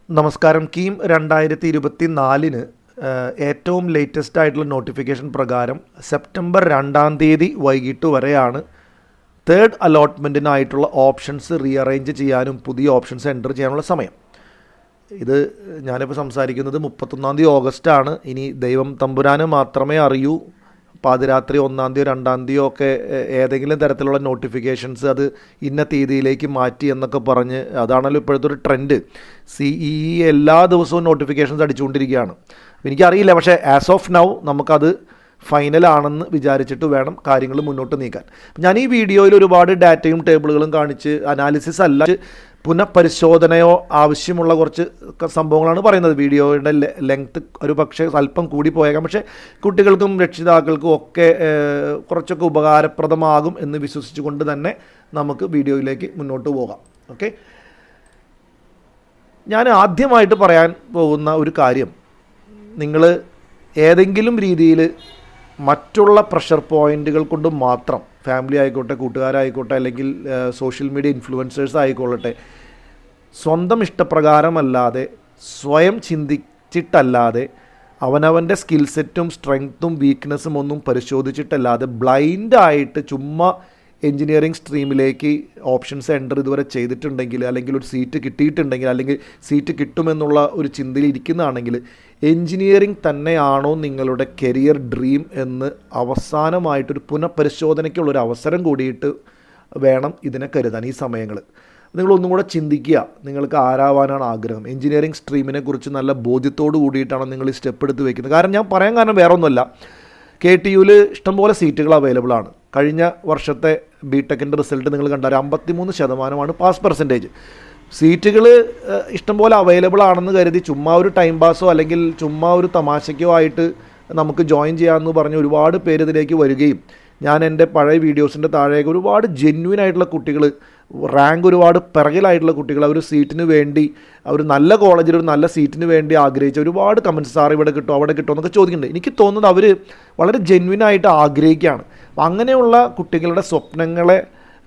നമസ്കാരം. കീം 2024 ഏറ്റവും ലേറ്റസ്റ്റ് ആയിട്ടുള്ള നോട്ടിഫിക്കേഷൻ പ്രകാരം സെപ്റ്റംബർ 2 വൈകിട്ട് വരെയാണ് തേർഡ് അലോട്ട്മെൻറ്റിനായിട്ടുള്ള ഓപ്ഷൻസ് റീഅറേഞ്ച് ചെയ്യാനും പുതിയ ഓപ്ഷൻസ് എൻ്റർ ചെയ്യാനുള്ള സമയം. ഇത് ഞാനിപ്പോൾ സംസാരിക്കുന്നത് 31 ഓഗസ്റ്റാണ്. ഇനി ദൈവം തമ്പുരാന് മാത്രമേ അറിയൂ. പാതിരാത്രി 1 2 ഒക്കെ ഏതെങ്കിലും തരത്തിലുള്ള നോട്ടിഫിക്കേഷൻസ് അത് ഇന്ന തീയതിയിലേക്ക് മാറ്റി എന്നൊക്കെ പറഞ്ഞ്, അതാണല്ലോ ഇപ്പോഴത്തെ ഒരു ട്രെൻഡ്. CEE എല്ലാ ദിവസവും നോട്ടിഫിക്കേഷൻസ് അടിച്ചുകൊണ്ടിരിക്കുകയാണ്. എനിക്കറിയില്ല, പക്ഷേ ആസ് ഓഫ് നൗ നമുക്കത് ഫൈനലാണെന്ന് വിചാരിച്ചിട്ട് വേണം കാര്യങ്ങൾ മുന്നോട്ട് നീക്കാൻ. ഞാൻ ഈ വീഡിയോയിൽ ഒരുപാട് ഡാറ്റയും ടേബിളുകളും കാണിച്ച് അനാലിസിസ് അല്ല, പുനഃപരിശോധനയോ ആവശ്യമുള്ള കുറച്ച് സംഭവങ്ങളാണ് പറയുന്നത്. വീഡിയോയുടെ ലെങ്ത്ത് ഒരു പക്ഷേ അല്പം കൂടി പോയേക്കാം, പക്ഷേ കുട്ടികൾക്കും രക്ഷിതാക്കൾക്കും ഒക്കെ കുറച്ചൊക്കെ ഉപകാരപ്രദമാകും എന്ന് വിശ്വസിച്ചുകൊണ്ട് തന്നെ നമുക്ക് വീഡിയോയിലേക്ക് മുന്നോട്ട് പോകാം. ഓക്കെ, ഞാൻ ആദ്യമായിട്ട് പറയാൻ പോകുന്ന ഒരു കാര്യം, നിങ്ങൾ ഏതെങ്കിലും രീതിയിൽ മറ്റുള്ള പ്രഷർ പോയിൻറ്റുകൾ കൊണ്ട് മാത്രം, ഫാമിലി ആയിക്കോട്ടെ, കൂട്ടുകാരായിക്കോട്ടെ, അല്ലെങ്കിൽ സോഷ്യൽ മീഡിയ ഇൻഫ്ലുവൻസേഴ്സ് ആയിക്കൊള്ളട്ടെ, സ്വന്തം ഇഷ്ടപ്രകാരമല്ലാതെ സ്വയം ചിന്തിച്ചിട്ടല്ലാതെ അവനവൻ്റെ സ്കിൽ സെറ്റും സ്ട്രെങ്ത്തും വീക്ക്നെസ്സും ഒന്നും പരിശോധിച്ചിട്ടല്ലാതെ ബ്ലൈൻഡായിട്ട് ചുമ്മാ എൻജിനീയറിംഗ് സ്ട്രീമിലേക്ക് ഓപ്ഷൻസ് എൻ്റർ ഇതുവരെ ചെയ്തിട്ടുണ്ടെങ്കിൽ, അല്ലെങ്കിൽ ഒരു സീറ്റ് കിട്ടിയിട്ടുണ്ടെങ്കിൽ, അല്ലെങ്കിൽ സീറ്റ് കിട്ടുമെന്നുള്ള ഒരു ചിന്തയിൽ ഇരിക്കുന്നതാണെങ്കിൽ, എൻജിനീയറിംഗ് തന്നെയാണോ നിങ്ങളുടെ കരിയർ ഡ്രീം എന്ന് അവസാനമായിട്ടൊരു പുനഃപരിശോധനയ്ക്കുള്ളൊരു അവസരം കൂടിയിട്ട് വേണം ഇതിനെ കരുതാൻ. ഈ സമയങ്ങൾ നിങ്ങളൊന്നും കൂടെ ചിന്തിക്കുക, നിങ്ങൾക്ക് ആരാവാനാണ് ആഗ്രഹം. എൻജിനീയറിംഗ് സ്ട്രീമിനെ കുറിച്ച് നല്ല ബോധ്യത്തോട് കൂടിയിട്ടാണ് നിങ്ങൾ ഈ സ്റ്റെപ്പ് എടുത്ത് വയ്ക്കുന്നത്. കാരണം ഞാൻ പറയാൻ കാരണം വേറെ ഒന്നുമല്ല, KTUവിൽ ഇഷ്ടംപോലെ സീറ്റുകൾ അവൈലബിൾ ആണ്. കഴിഞ്ഞ വർഷത്തെ BTechൻ്റെ റിസൾട്ട് നിങ്ങൾ കണ്ടാൽ 53% പാസ് പെർസെൻറ്റേജ്. സീറ്റുകൾ ഇഷ്ടംപോലെ അവൈലബിൾ ആണെന്ന് കരുതി ചുമ്മാ ഒരു ടൈം പാസോ അല്ലെങ്കിൽ ചുമ്മാ ഒരു തമാശയ്ക്കോ ആയിട്ട് നമുക്ക് ജോയിൻ ചെയ്യാമെന്ന് പറഞ്ഞ് ഒരുപാട് പേര് ഇതിലേക്ക് വരികയും, ഞാൻ എൻ്റെ പഴയ വീഡിയോസിൻ്റെ താഴേക്ക് ഒരുപാട് ജെന്യുവൻ ആയിട്ടുള്ള കുട്ടികൾ, റാങ്ക് ഒരുപാട് പിറകിലായിട്ടുള്ള കുട്ടികൾ, അവർ സീറ്റിന് വേണ്ടി, അവർ നല്ല കോളേജിൽ ഒരു നല്ല സീറ്റിന് വേണ്ടി ആഗ്രഹിച്ച ഒരുപാട് കമൻറ്റ്സ്, സാർ ഇവിടെ കിട്ടുമോ അവിടെ കിട്ടുമോ എന്നൊക്കെ ചോദിക്കുന്നുണ്ട്. എനിക്ക് തോന്നുന്നത് അവർ വളരെ ജെന്യുവനായിട്ട് ആഗ്രഹിക്കുകയാണ്. അപ്പം അങ്ങനെയുള്ള കുട്ടികളുടെ സ്വപ്നങ്ങളെ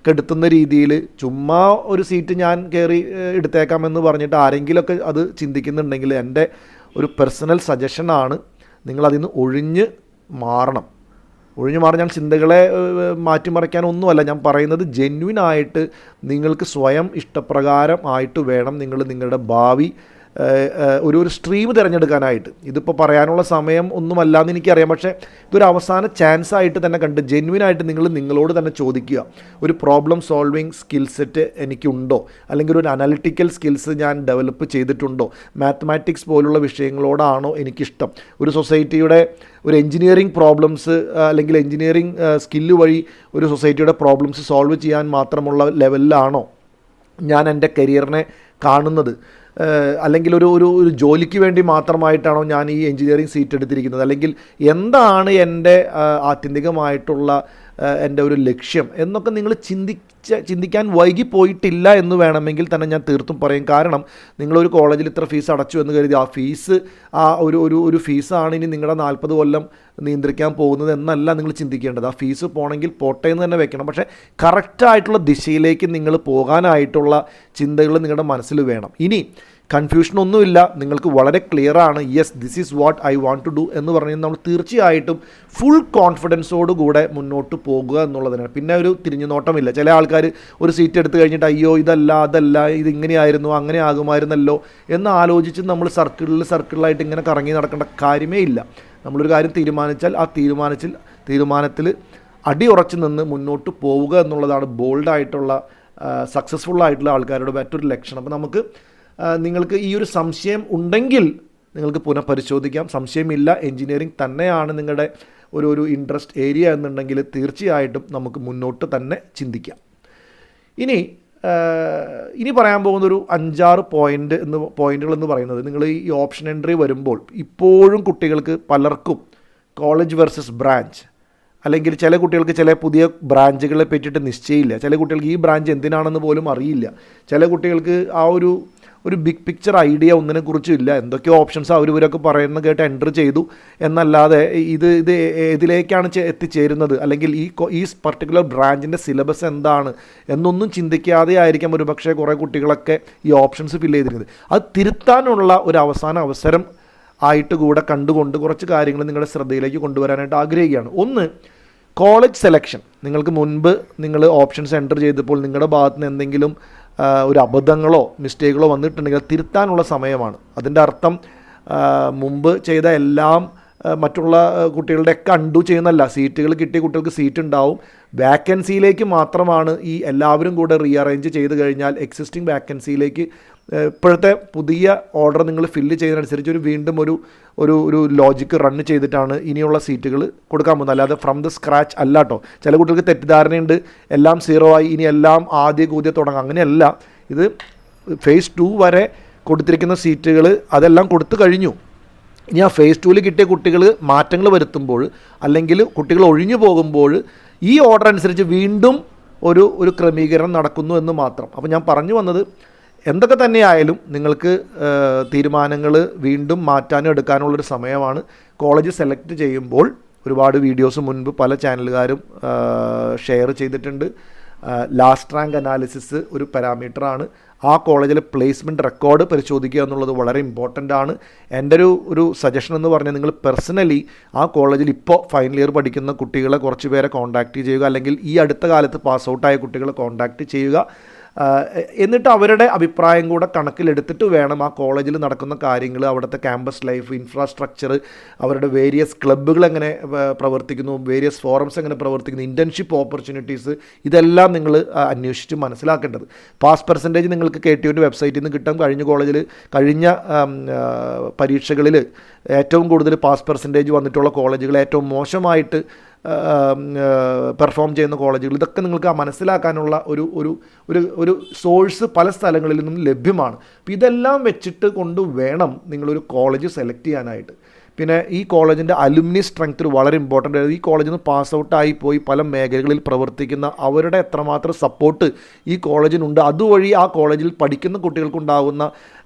കെടുത്തുന്ന രീതിയിൽ ചുമ്മാ ഒരു സീറ്റ് ഞാൻ കയറി എടുത്തേക്കാമെന്ന് പറഞ്ഞിട്ട് ആരെങ്കിലുമൊക്കെ അത് ചിന്തിക്കുന്നുണ്ടെങ്കിൽ എൻ്റെ ഒരു പേഴ്സണൽ സജഷനാണ്, നിങ്ങളതിൽ നിന്ന് ഒഴിഞ്ഞ് മാറണം. ഞാൻ ചിന്തകളെ മാറ്റിമറിക്കാനൊന്നുമല്ല ഞാൻ പറയുന്നത്. ജെന്യുവനായിട്ട് നിങ്ങൾക്ക് സ്വയം ഇഷ്ടപ്രകാരം ആയിട്ട് വേണം നിങ്ങൾ നിങ്ങളുടെ ഭാവി ഒരു സ്ട്രീം തിരഞ്ഞെടുക്കാനായിട്ട്. ഇതിപ്പോൾ പറയാനുള്ള സമയം ഒന്നുമല്ലാന്ന് എനിക്കറിയാം, പക്ഷേ ഇതൊരു അവസാന ചാൻസ് ആയിട്ട് തന്നെ കണ്ട് ജെന്യുവനായിട്ട് നിങ്ങളോട് തന്നെ ചോദിക്കുക, ഒരു പ്രോബ്ലം സോൾവിങ് സ്കിൽ സെറ്റ് എനിക്കുണ്ടോ, അല്ലെങ്കിൽ ഒരു അനലിറ്റിക്കൽ സ്കിൽസ് ഞാൻ ഡെവലപ്പ് ചെയ്തിട്ടുണ്ടോ, മാത്തമാറ്റിക്സ് പോലുള്ള വിഷയങ്ങളോടാണോ എനിക്കിഷ്ടം, ഒരു സൊസൈറ്റിയുടെ ഒരു എൻജിനീയറിംഗ് പ്രോബ്ലംസ് അല്ലെങ്കിൽ എൻജിനീയറിംഗ് സ്കില്ല് വഴി ഒരു സൊസൈറ്റിയുടെ പ്രോബ്ലംസ് സോൾവ് ചെയ്യാൻ മാത്രമുള്ള ലെവലിലാണോ ഞാൻ എൻ്റെ കരിയറിനെ കാണുന്നത്, അല്ലെങ്കിൽ ഒരു ജോലിക്ക് വേണ്ടി മാത്രമായിട്ടാണോ ഞാൻ ഈ എൻജിനീയറിംഗ് സീറ്റ് എടുത്തിരിക്കുന്നത്, അല്ലെങ്കിൽ എന്താണ് എൻ്റെ ആത്യന്തികമായിട്ടുള്ള എൻ്റെ ഒരു ലക്ഷ്യം എന്നൊക്കെ നിങ്ങൾ ചിന്തിക്കാൻ വൈകിപ്പോയിട്ടില്ല എന്ന് വേണമെങ്കിൽ തന്നെ ഞാൻ തീർത്തും പറയും. കാരണം നിങ്ങളൊരു കോളേജിൽ ഇത്ര ഫീസ് അടച്ചു എന്ന് കരുതി ആ ഫീസ് ഒരു ഫീസാണ് ഇനി നിങ്ങളുടെ 40 കൊല്ലം നിയന്ത്രിക്കാൻ പോകുന്നത് എന്നല്ല നിങ്ങൾ ചിന്തിക്കേണ്ടത്. ആ ഫീസ് പോകണമെങ്കിൽ പോട്ടെ എന്ന് തന്നെ വെക്കണം. പക്ഷേ കറക്റ്റായിട്ടുള്ള ദിശയിലേക്ക് നിങ്ങൾ പോകാനായിട്ടുള്ള ചിന്തകൾ നിങ്ങളുടെ മനസ്സിൽ വേണം. ഇനി കൺഫ്യൂഷനൊന്നുമില്ല, നിങ്ങൾക്ക് വളരെ ക്ലിയറാണ്, yes this is what I want to do എന്ന് പറഞ്ഞാൽ നമ്മൾ തീർച്ചയായിട്ടും ഫുൾ കോൺഫിഡൻസോട് മുന്നോട്ട് പോകുക എന്നുള്ളതിനാണ്. പിന്നെ ഒരു തിരിഞ്ഞു നോട്ടമില്ല. ചില ആൾക്കാർ ഒരു സീറ്റ് എടുത്തു കഴിഞ്ഞിട്ട് അയ്യോ അതല്ല ഇതിങ്ങനെയായിരുന്നു, അങ്ങനെ ആകുമായിരുന്നല്ലോ എന്ന് ആലോചിച്ച് നമ്മൾ സർക്കിളിലായിട്ട് ഇങ്ങനെ കറങ്ങി നടക്കേണ്ട കാര്യമേ ഇല്ല. നമ്മളൊരു കാര്യം തീരുമാനിച്ചാൽ ആ തീരുമാനത്തിൽ അടിയുറച്ച് നിന്ന് മുന്നോട്ട് പോവുക എന്നുള്ളതാണ് ബോൾഡായിട്ടുള്ള സക്സസ്ഫുള്ളായിട്ടുള്ള ആൾക്കാരുടെ മറ്റൊരു ലക്ഷണം. അപ്പോൾ നിങ്ങൾക്ക് ഈ ഒരു സംശയം ഉണ്ടെങ്കിൽ നിങ്ങൾക്ക് പുനഃപരിശോധിക്കാം. സംശയമില്ല, എൻജിനീയറിംഗ് തന്നെയാണ് നിങ്ങളുടെ ഒരു ഇൻട്രസ്റ്റ് ഏരിയ എന്നുണ്ടെങ്കിൽ തീർച്ചയായിട്ടും നമുക്ക് മുന്നോട്ട് തന്നെ ചിന്തിക്കാം. ഇനി പറയാൻ പോകുന്ന ഒരു 5-6 പോയിന്റുകൾ എന്ന് പറയുന്നത്, നിങ്ങൾ ഈ ഓപ്ഷൻ എൻട്രി വരുമ്പോൾ ഇപ്പോഴും കുട്ടികൾക്ക് പലർക്കും കോളേജ് വേഴ്സസ് ബ്രാഞ്ച്, അല്ലെങ്കിൽ ചില കുട്ടികൾക്ക് ചില പുതിയ ബ്രാഞ്ചുകളെ പറ്റിയിട്ട് നിശ്ചയമില്ല. ചില കുട്ടികൾക്ക് ഈ ബ്രാഞ്ച് എന്തിനാണെന്ന് പോലും അറിയില്ല. ചില കുട്ടികൾക്ക് ആ ഒരു ഒരു ബിഗ് പിക്ചർ ഐഡിയ ഒന്നിനെക്കുറിച്ചും ഇല്ല. എന്തൊക്കെയോ ഓപ്ഷൻസ് അവരൊക്കെ പറയുന്നത് കേട്ട് എൻ്റർ ചെയ്തു എന്നല്ലാതെ ഇത് ഏതിലേക്കാണ് എത്തിച്ചേരുന്നത്, അല്ലെങ്കിൽ ഈ പർട്ടിക്കുലർ ബ്രാഞ്ചിൻ്റെ സിലബസ് എന്താണ് എന്നൊന്നും ചിന്തിക്കാതെ ആയിരിക്കാം ഒരു പക്ഷേ കുറേ കുട്ടികളൊക്കെ ഈ ഓപ്ഷൻസ് ഫില്ല് ചെയ്തിരുന്നത്. അത് തിരുത്താനുള്ള ഒരു അവസാന അവസരം ആയിട്ട് കൂടെ കണ്ടുകൊണ്ട് കുറച്ച് കാര്യങ്ങൾ നിങ്ങളുടെ ശ്രദ്ധയിലേക്ക് കൊണ്ടുവരാനായിട്ട് ആഗ്രഹിക്കുകയാണ്. ഒന്ന്, കോളേജ് സെലക്ഷൻ. നിങ്ങൾക്ക് മുൻപ് നിങ്ങൾ ഓപ്ഷൻസ് എൻ്റർ ചെയ്തപ്പോൾ നിങ്ങളുടെ ഭാഗത്ത് നിന്ന് എന്തെങ്കിലും ഒരു അബദ്ധങ്ങളോ മിസ്റ്റേക്കുകളോ വന്നിട്ടുണ്ടെങ്കിൽ തിരുത്താനുള്ള സമയമാണ്. അതിൻ്റെ അർത്ഥം മുമ്പ് ചെയ്ത എല്ലാം മറ്റുള്ള കുട്ടികളുടെയൊക്കെ അൺഡു ചെയ്യുന്നല്ല. സീറ്റുകൾ കിട്ടിയ കുട്ടികൾക്ക് സീറ്റ് ഉണ്ടാവും. വാക്കൻസിയിലേക്ക് മാത്രമാണ് ഈ എല്ലാവരും കൂടെ റീഅറേഞ്ച് ചെയ്ത് കഴിഞ്ഞാൽ എക്സിസ്റ്റിംഗ് വാക്കൻസിയിലേക്ക് ഇപ്പോഴത്തെ പുതിയ ഓർഡർ നിങ്ങൾ ഫില്ല് ചെയ്യുന്നതനുസരിച്ച് വീണ്ടും ഒരു ലോജിക്ക് റൺ ചെയ്തിട്ടാണ് ഇനിയുള്ള സീറ്റുകൾ കൊടുക്കാൻ പോകുന്നത്. അല്ലാതെ ഫ്രം ദ സ്ക്രാച്ച് അല്ല കേട്ടോ. ചില കുട്ടികൾക്ക് തെറ്റിദ്ധാരണയുണ്ട്, എല്ലാം 0 ആയി ഇനി എല്ലാം ആദ്യം തുടങ്ങാം. അങ്ങനെയല്ല. ഇത് ഫേസ് 2 വരെ കൊടുത്തിരിക്കുന്ന സീറ്റുകൾ അതെല്ലാം കൊടുത്തു കഴിഞ്ഞു. ഇനി ആ ഫേസ് 2 കിട്ടിയ കുട്ടികൾ മാറ്റങ്ങൾ വരുത്തുമ്പോൾ അല്ലെങ്കിൽ കുട്ടികൾ ഒഴിഞ്ഞു പോകുമ്പോൾ ഈ ഓർഡർ അനുസരിച്ച് വീണ്ടും ഒരു ക്രമീകരണം നടക്കുന്നു എന്ന് മാത്രം. അപ്പോൾ ഞാൻ പറഞ്ഞു വന്നത്, എന്തൊക്കെ തന്നെയായാലും നിങ്ങൾക്ക് തീരുമാനങ്ങൾ വീണ്ടും മാറ്റാനും എടുക്കാനുള്ളൊരു സമയമാണ്. കോളേജ് സെലക്ട് ചെയ്യുമ്പോൾ ഒരുപാട് വീഡിയോസ് മുൻപ് പല ചാനലുകാരും ഷെയർ ചെയ്തിട്ടുണ്ട്. ലാസ്റ്റ് റാങ്ക് അനാലിസിസ് ഒരു പാരാമീറ്ററാണ്. ആ കോളേജിലെ പ്ലേസ്മെൻറ്റ് റെക്കോർഡ് പരിശോധിക്കുക എന്നുള്ളത് വളരെ ഇമ്പോർട്ടൻ്റ് ആണ്. എൻ്റെ ഒരു സജഷൻ എന്ന് പറഞ്ഞാൽ നിങ്ങൾ പേഴ്സണലി ആ കോളേജിൽ ഇപ്പോൾ ഫൈനൽ ഇയർ പഠിക്കുന്ന കുട്ടികളെ കുറച്ച് പേരെ കോൺടാക്റ്റ് ചെയ്യുക, അല്ലെങ്കിൽ ഈ അടുത്ത കാലത്ത് പാസ് ഔട്ടായ കുട്ടികളെ കോൺടാക്റ്റ് ചെയ്യുക. എന്നിട്ട് അവരുടെ അഭിപ്രായം കൂടെ കണക്കിലെടുത്തിട്ട് വേണം ആ കോളേജിൽ നടക്കുന്ന കാര്യങ്ങൾ, അവിടുത്തെ ക്യാമ്പസ് ലൈഫ്, ഇൻഫ്രാസ്ട്രക്ചർ, അവരുടെ വേരിയസ് ക്ലബ്ബുകൾ എങ്ങനെ പ്രവർത്തിക്കുന്നു, വേരിയസ് ഫോറംസ് എങ്ങനെ പ്രവർത്തിക്കുന്നു, ഇൻറ്റേൺഷിപ്പ് ഓപ്പർച്യൂണിറ്റീസ്, ഇതെല്ലാം നിങ്ങൾ അന്വേഷിച്ച് മനസ്സിലാക്കേണ്ടത്. പാസ് പെർസെൻറ്റേജ് നിങ്ങൾക്ക് KTUവിൻ്റെ വെബ്സൈറ്റിൽ നിന്ന് കിട്ടും. കഴിഞ്ഞ പരീക്ഷകളിൽ ഏറ്റവും കൂടുതൽ പാസ് പെർസെൻറ്റേജ് വന്നിട്ടുള്ള കോളേജുകൾ, ഏറ്റവും മോശമായിട്ട് പെർഫോം ചെയ്യുന്ന കോളേജുകൾ, ഇതൊക്കെ നിങ്ങൾക്ക് മനസ്സിലാക്കാനുള്ള ഒരു സോഴ്സ് പല സ്ഥലങ്ങളിൽ നിന്നും ലഭ്യമാണ്. അപ്പോൾ ഇതെല്ലാം വെച്ചിട്ട് കൊണ്ട് വേണം നിങ്ങളൊരു കോളേജ് സെലക്ട് ചെയ്യാനായിട്ട്. പിന്നെ ഈ കോളേജിൻ്റെ അലുമിനി സ്ട്രെങ്ത് വളരെ ഇമ്പോർട്ടൻ്റ് ആണ്. ഈ കോളേജിൽ നിന്ന് പാസ് ഔട്ടായി പോയി പല മേഖലകളിൽ പ്രവർത്തിക്കുന്ന അവരുടെ എത്രമാത്രം സപ്പോർട്ട് ഈ കോളേജിനുണ്ട്, അതുവഴി ആ കോളേജിൽ പഠിക്കുന്ന കുട്ടികൾക്കുണ്ടാകുന്ന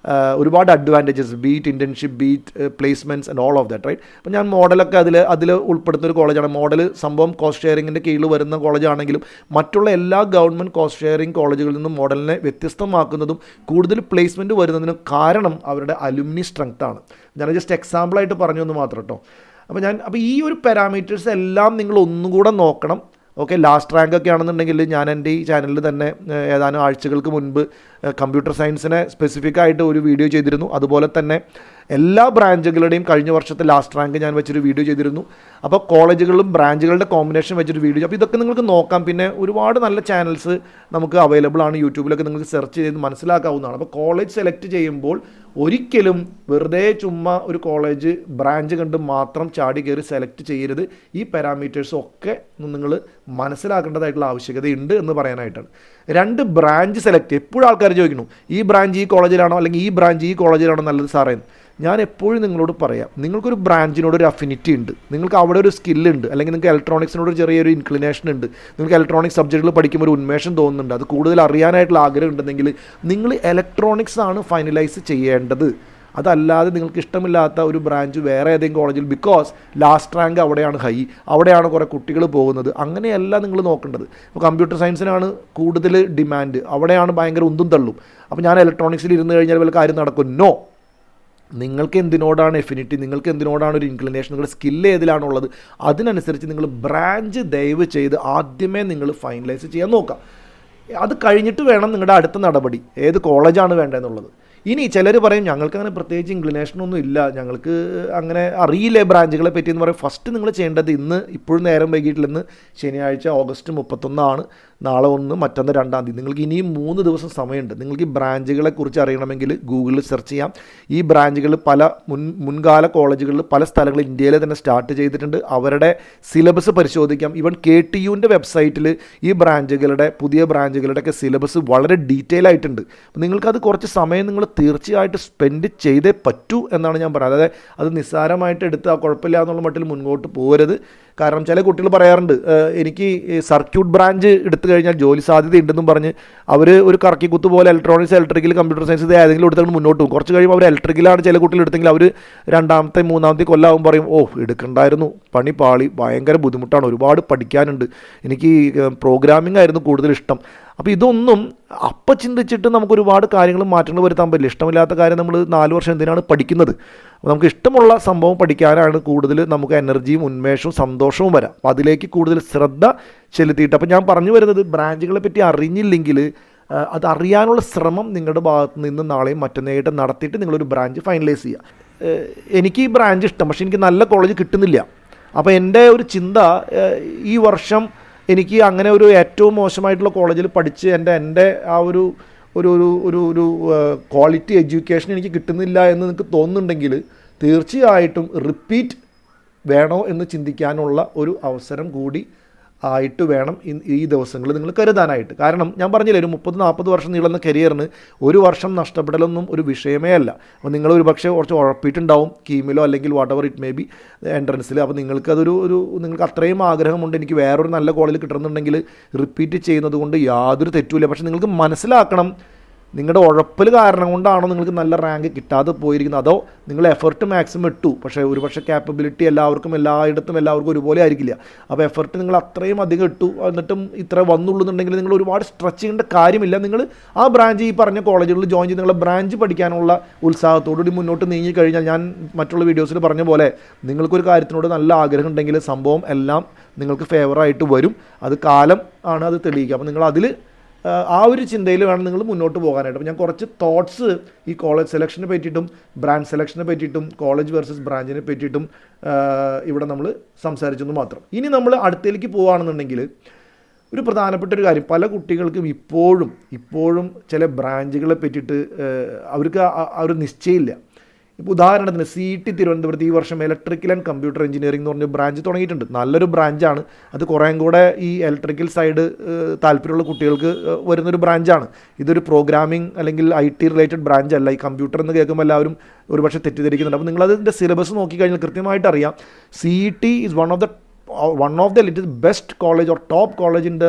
ഒരുപാട് advantages, be it internship, be it placements and all of that, right. അപ്പോൾ ഞാൻ മോഡലൊക്കെ അതിൽ ഉൾപ്പെടുന്ന ഒരു കോളേജാണ്. മോഡൽ സംഭവം കോസ്റ്റ് ഷെയറിങ്ങിൻ്റെ കീഴിൽ വരുന്ന കോളേജാണെങ്കിലും മറ്റുള്ള എല്ലാ ഗവൺമെൻറ് കോസ്റ്റ് ഷെയറിംഗ് കോളേജുകളിൽ നിന്നും മോഡലിനെ വ്യത്യസ്തമാക്കുന്നതും കൂടുതൽ പ്ലേസ്മെൻറ്റ് വരുന്നതിനും കാരണം അവരുടെ അലുമിനി സ്ട്രെങ്ത് ആണ്. ഞാൻ ജസ്റ്റ് എക്സാമ്പിളായിട്ട് പറഞ്ഞു എന്ന് മാത്രം കേട്ടോ. അപ്പോൾ ഈ ഒരു പാരാമീറ്റേഴ്സ് എല്ലാം നിങ്ങൾ ഒന്നുകൂടെ നോക്കണം. ഓക്കെ, ലാസ്റ്റ് റാങ്ക് ഒക്കെ ആണെന്നുണ്ടെങ്കിൽ ഞാൻ എൻ്റെ ഈ ചാനലിൽ തന്നെ ഏതാനും ആഴ്ചകൾക്ക് മുൻപ് കമ്പ്യൂട്ടർ സയൻസിനെ സ്പെസിഫിക് ആയിട്ട് ഒരു വീഡിയോ ചെയ്തിരുന്നു. അതുപോലെ തന്നെ എല്ലാ ബ്രാഞ്ചുകളുടെയും കഴിഞ്ഞ വർഷത്തെ ലാസ്റ്റ് റാങ്ക് ഞാൻ വെച്ചൊരു വീഡിയോ ചെയ്തിരുന്നു. അപ്പോൾ കോളേജുകളും ബ്രാഞ്ചുകളുടെ കോമ്പിനേഷൻ വെച്ചൊരു വീഡിയോ. അപ്പോൾ ഇതൊക്കെ നിങ്ങൾക്ക് നോക്കാം. പിന്നെ ഒരുപാട് നല്ല ചാനൽസ് നമുക്ക് അവൈലബിൾ ആണ്. യൂട്യൂബിലൊക്കെ നിങ്ങൾക്ക് സെർച്ച് ചെയ്ത് മനസ്സിലാക്കാവുന്നതാണ്. അപ്പോൾ കോളേജ് സെലക്ട് ചെയ്യുമ്പോൾ ഒരിക്കലും വെറുതെ ചുമ്മാ ഒരു കോളേജ് ബ്രാഞ്ച് കണ്ട് മാത്രം ചാടി കയറി സെലക്ട് ചെയ്യരുത്. ഈ പാരാമീറ്റേഴ്സും ഒക്കെ നിങ്ങൾ മനസ്സിലാക്കേണ്ടതായിട്ടുള്ള ആവശ്യകതയുണ്ട് എന്ന് പറയാനായിട്ടാണ്. 2, ബ്രാഞ്ച് സെലക്ട്. എപ്പോഴും ആൾക്കാർ ചോദിക്കുന്നു, ഈ ബ്രാഞ്ച് ഈ കോളേജിലാണോ അല്ലെങ്കിൽ ഈ ബ്രാഞ്ച് ഈ കോളേജിലാണോ നല്ലത് സാറേ. ഞാൻ എപ്പോഴും നിങ്ങളോട് പറയാം, നിങ്ങൾക്കൊരു ബ്രാഞ്ചിനോട് ഒരു അഫിനിറ്റി ഉണ്ട്, നിങ്ങൾക്ക് അവിടെ ഒരു സ്കില്ലുണ്ട്, അല്ലെങ്കിൽ നിങ്ങൾക്ക് ഇലക്ട്രോണിക്സിനോട് ചെറിയൊരു ഇൻക്ലിനേഷൻ ഉണ്ട്, നിങ്ങൾക്ക് ഇലക്ട്രോണിക്സ് സബ്ജക്റ്റുകൾ പഠിക്കുമ്പോൾ ഒരു ഉന്മേഷം തോന്നുന്നുണ്ട്, അത് കൂടുതൽ അറിയാനായിട്ടുള്ള ആഗ്രഹം ഉണ്ടെങ്കിൽ നിങ്ങൾ ഇലക്ട്രോണിക്സ് ആണ് ഫൈനലൈസ് ചെയ്യേണ്ടത്. അതല്ലാതെ നിങ്ങൾക്ക് ഇഷ്ടമില്ലാത്ത ഒരു ബ്രാഞ്ച് വേറെ ഏതെങ്കിലും കോളേജിൽ, ബിക്കോസ് ലാസ്റ്റ് റാങ്ക് അവിടെയാണ് ഹൈ, അവിടെയാണ് കുറേ കുട്ടികൾ പോകുന്നത്, അങ്ങനെയല്ല നിങ്ങൾ നോക്കേണ്ടത്. ഇപ്പോൾ കമ്പ്യൂട്ടർ സയൻസിനാണ് കൂടുതൽ ഡിമാൻഡ്, അവിടെയാണ് ഭയങ്കര ഉന്തും തള്ളും. അപ്പോൾ ഞാൻ ഇലക്ട്രോണിക്സിൽ ഇരുന്ന് കഴിഞ്ഞാൽ വല്ല കാര്യം നടക്കും? നോ. നിങ്ങൾക്ക് എന്തിനോടാണ് എഫിനിറ്റി, നിങ്ങൾക്ക് എന്തിനോടാണ് ഒരു ഇൻക്ലിനേഷൻ, നിങ്ങളുടെ സ്കില്ല് ഏതിലാണുള്ളത്, അതിനനുസരിച്ച് നിങ്ങൾ ബ്രാഞ്ച് ദയവ് ചെയ്ത് ആദ്യമേ നിങ്ങൾ ഫൈനലൈസ് ചെയ്യാൻ നോക്കാം. അത് കഴിഞ്ഞിട്ട് വേണം നിങ്ങളുടെ അടുത്ത നടപടി, ഏത് കോളേജാണ് വേണ്ടതെന്നുള്ളത്. ഇനി ചിലർ പറയും ഞങ്ങൾക്ക് അങ്ങനെ പ്രത്യേകിച്ച് ഇൻക്ലിനേഷനൊന്നും ഇല്ല, ഞങ്ങൾക്ക് അങ്ങനെ അറിയില്ലേ ബ്രാഞ്ചുകളെ പറ്റി എന്ന് പറയും. ഫസ്റ്റ് നിങ്ങൾ ചെയ്യേണ്ടത്, ഇപ്പോഴും നേരം വൈകിട്ടില്ലെന്ന്, ശനിയാഴ്ച August 31 നാളെ 1, മറ്റന്ന് 2-ാം തീയതി, നിങ്ങൾക്ക് ഇനിയും 3 ദിവസം സമയമുണ്ട്. നിങ്ങൾക്ക് ഈ ബ്രാഞ്ചുകളെ കുറിച്ച് അറിയണമെങ്കിൽ ഗൂഗിളിൽ സെർച്ച് ചെയ്യാം. ഈ ബ്രാഞ്ചുകൾ പല മുൻകാല കോളേജുകളിൽ പല സ്ഥലങ്ങളിൽ ഇന്ത്യയിൽ തന്നെ സ്റ്റാർട്ട് ചെയ്തിട്ടുണ്ട്. അവരുടെ സിലബസ് പരിശോധിക്കാം. ഈവൻ KTUവിൻ്റെ വെബ്സൈറ്റിൽ ഈ ബ്രാഞ്ചുകളുടെ പുതിയ ബ്രാഞ്ചുകളുടെയൊക്കെ സിലബസ് വളരെ ഡീറ്റെയിൽ ആയിട്ടുണ്ട്. അപ്പോൾ നിങ്ങൾക്കത് കുറച്ച് സമയം നിങ്ങൾ തീർച്ചയായിട്ടും സ്പെൻഡ് ചെയ്തേ പറ്റൂ എന്നാണ് ഞാൻ പറയുന്നത്. അതായത് അത് നിസ്സാരമായിട്ട് എടുത്ത് ആ കുഴപ്പമില്ല എന്നുള്ള മട്ടിൽ മുൻപോട്ട് പോകരുത്. കാരണം ചില കുട്ടികൾ പറയാറുണ്ട്, എനിക്ക് സർക്യൂട്ട് ബ്രാഞ്ച് എടുത്തു കഴിഞ്ഞാൽ ജോലി സാധ്യത ഉണ്ടെന്നും പറഞ്ഞ് അവർ ഒരു കറക്കിക്കുത്ത് പോലെ ഇലക്ട്രോണിക്സ്, ഇലക്ട്രിക്കൽ, കമ്പ്യൂട്ടർ സയൻസ് ഇത് ഏതെങ്കിലും എടുത്തുകൊണ്ട് മുന്നോട്ട് പോകും. കുറച്ച് കഴിയുമ്പോൾ അവർ ഇലക്ട്രിക്കലാണ് ചില കുട്ടികൾ എടുത്തെങ്കിൽ അവർ രണ്ടാമത്തെ മൂന്നാമത്തെ കൊല്ലാവും പറയും, ഓ എടുക്കണ്ടായിരുന്നു, പണി പാളി, ഭയങ്കര ബുദ്ധിമുട്ടാണ്, ഒരുപാട് പഠിക്കാനുണ്ട്, എനിക്ക് പ്രോഗ്രാമിംഗ് ആയിരുന്നു കൂടുതൽ ഇഷ്ടം. അപ്പോൾ ഇതൊന്നും അപ്പം ചിന്തിച്ചിട്ട് നമുക്ക് ഒരുപാട് കാര്യങ്ങൾ മാറ്റങ്ങൾ വരുത്താൻ പറ്റില്ല. ഇഷ്ടമില്ലാത്ത കാര്യം നമ്മൾ 4 വർഷം എന്തിനാണ് പഠിക്കുന്നത്? അപ്പോൾ നമുക്ക് ഇഷ്ടമുള്ള സംഭവം പഠിക്കാനാണ് കൂടുതൽ നമുക്ക് എനർജിയും ഉന്മേഷവും സന്തോഷവും വരാം. അപ്പോൾ അതിലേക്ക് കൂടുതൽ ശ്രദ്ധ ചെലുത്തിയിട്ട്, അപ്പോൾ ഞാൻ പറഞ്ഞു വരുന്നത് ബ്രാഞ്ചുകളെ പറ്റി അറിഞ്ഞില്ലെങ്കിൽ അത് അറിയാനുള്ള ശ്രമം നിങ്ങളുടെ ഭാഗത്ത് നിന്ന് നാളെയും മറ്റന്നായിട്ട് നടത്തിയിട്ട് നിങ്ങളൊരു ബ്രാഞ്ച് ഫൈനലൈസ് ചെയ്യുക. എനിക്ക് ഈ ബ്രാഞ്ച് ഇഷ്ടം, പക്ഷേ എനിക്ക് നല്ല കോളേജ് കിട്ടുന്നില്ല. അപ്പോൾ എൻ്റെ ഒരു ചിന്ത, ഈ വർഷം എനിക്ക് അങ്ങനെ ഒരു ഏറ്റവും മോശമായിട്ടുള്ള കോളേജിൽ പഠിച്ച് എൻ്റെ ആ ഒരു ഒരു ഒരു ഒരു ഒരു ക്വാളിറ്റി എഡ്യൂക്കേഷൻ എനിക്ക് കിട്ടുന്നില്ല എന്ന് നിങ്ങൾക്ക് തോന്നുന്നുണ്ടെങ്കിൽ തീർച്ചയായിട്ടും റിപ്പീറ്റ് വേണോ എന്ന് ചിന്തിക്കാനുള്ള ഒരു അവസരം കൂടി ആയിട്ട് വേണം ഈ ദിവസങ്ങൾ നിങ്ങൾ കരുതാനായിട്ട്. കാരണം ഞാൻ പറഞ്ഞില്ലേ, ഒരു 30-40 വർഷം നീളുന്ന കരിയറിന് ഒരു വർഷം നഷ്ടപ്പെടലൊന്നും ഒരു വിഷയമേ അല്ല. അപ്പോൾ നിങ്ങൾ ഒരു പക്ഷേ കുറച്ച് ഉഴപ്പിയിട്ടുണ്ടാവും കീമിലോ അല്ലെങ്കിൽ whatever it may be എൻട്രൻസിൽ. അപ്പോൾ നിങ്ങൾക്ക് അത്രയും ആഗ്രഹമുണ്ട് എനിക്ക് വേറൊരു നല്ല കോളേജിൽ കിട്ടണമെന്നുണ്ടെങ്കിൽ റിപ്പീറ്റ് ചെയ്യുന്നത് കൊണ്ട് യാതൊരു തെറ്റുമില്ല. പക്ഷേ നിങ്ങൾക്ക് മനസ്സിലാക്കണം, നിങ്ങളുടെ ഉഴപ്പൽ കാരണം കൊണ്ടാണോ നിങ്ങൾക്ക് നല്ല റാങ്ക് കിട്ടാതെ പോയിരിക്കുന്നത്, അതോ നിങ്ങൾ എഫർട്ട് മാക്സിമം ഇട്ടു, പക്ഷേ ഒരുപക്ഷെ ക്യാപ്പബിലിറ്റി എല്ലായിടത്തും എല്ലാവർക്കും ഒരുപോലെ ആയിരിക്കില്ല. അപ്പോൾ എഫർട്ട് നിങ്ങൾ അത്രയും അധികം ഇട്ടു, എന്നിട്ടും ഇത്ര വന്നുള്ളൂന്നുണ്ടെങ്കിൽ നിങ്ങൾ ഒരുപാട് സ്ട്രെച്ച് ചെയ്യേണ്ട കാര്യമില്ല. നിങ്ങൾ ആ ബ്രാഞ്ച്, ഈ പറഞ്ഞ കോളേജുകളിൽ ജോയിൻ ചെയ്ത് നിങ്ങളെ ബ്രാഞ്ച് പഠിക്കാനുള്ള ഉത്സാഹത്തോടുകൂടി മുന്നോട്ട് നീങ്ങിക്കഴിഞ്ഞാൽ, ഞാൻ മറ്റുള്ള വീഡിയോസിൽ പറഞ്ഞ പോലെ നിങ്ങൾക്കൊരു കാര്യത്തിനോട് നല്ല ആഗ്രഹം ഉണ്ടെങ്കിൽ സംഭവം എല്ലാം നിങ്ങൾക്ക് ഫേവറായിട്ട് വരും. അത് കാലം ആണ് അത് തെളിയിക്കുക. അപ്പോൾ നിങ്ങൾ അതിൽ ആ ഒരു ചിന്തയിൽ വേണം നിങ്ങൾ മുന്നോട്ട് പോകാനായിട്ട്. അപ്പോൾ ഞാൻ കുറച്ച് തോട്ട്സ് ഈ കോളേജ് സെലക്ഷനെ പറ്റിയിട്ടും ബ്രാഞ്ച് സെലക്ഷനെ പറ്റിയിട്ടും കോളേജ് വേഴ്സസ് ബ്രാഞ്ചിനെ പറ്റിയിട്ടും ഇവിടെ നമ്മൾ സംസാരിച്ചെന്ന് മാത്രം. ഇനി നമ്മൾ അടുത്തേക്ക് പോവുകയാണെന്നുണ്ടെങ്കിൽ ഒരു പ്രധാനപ്പെട്ട ഒരു കാര്യം, പല കുട്ടികൾക്കും ഇപ്പോഴും ചില ബ്രാഞ്ചുകളെ പറ്റിയിട്ട് അവർക്ക് ആ ഒരു നിശ്ചയമില്ല. ഇപ്പോൾ ഉദാഹരണത്തിന് CET തിരുവനന്തപുരത്ത് ഈ വർഷം ഇലക്ട്രിക്കൽ ആൻഡ് കമ്പ്യൂട്ടർ എഞ്ചിനീയറിംഗ് എന്ന് പറഞ്ഞ ബ്രാഞ്ച് തുടങ്ങിയിട്ടുണ്ട്. നല്ലൊരു ബ്രാഞ്ചാണ്. അത് കുറേയും കൂടെ ഈ ഇലക്ട്രിക്കൽ സൈഡ് താല്പര്യമുള്ള കുട്ടികൾക്ക് വരുന്നൊരു ബ്രാഞ്ചാണ്. ഇതൊരു പ്രോഗ്രാമിംഗ് അല്ലെങ്കിൽ IT റിലേറ്റഡ് ബ്രാഞ്ച് അല്ല. ഈ കമ്പ്യൂട്ടർ എന്ന് കേൾക്കുമ്പോൾ എല്ലാവരും ഒരുപക്ഷെ തെറ്റിദ്ധരിക്കുന്നുണ്ട്. അപ്പോൾ നിങ്ങളതിൻ്റെ സിലബസ് നോക്കിക്കഴിഞ്ഞാൽ കൃത്യമായിട്ട് അറിയാം, CET is one of the little best college or top college in the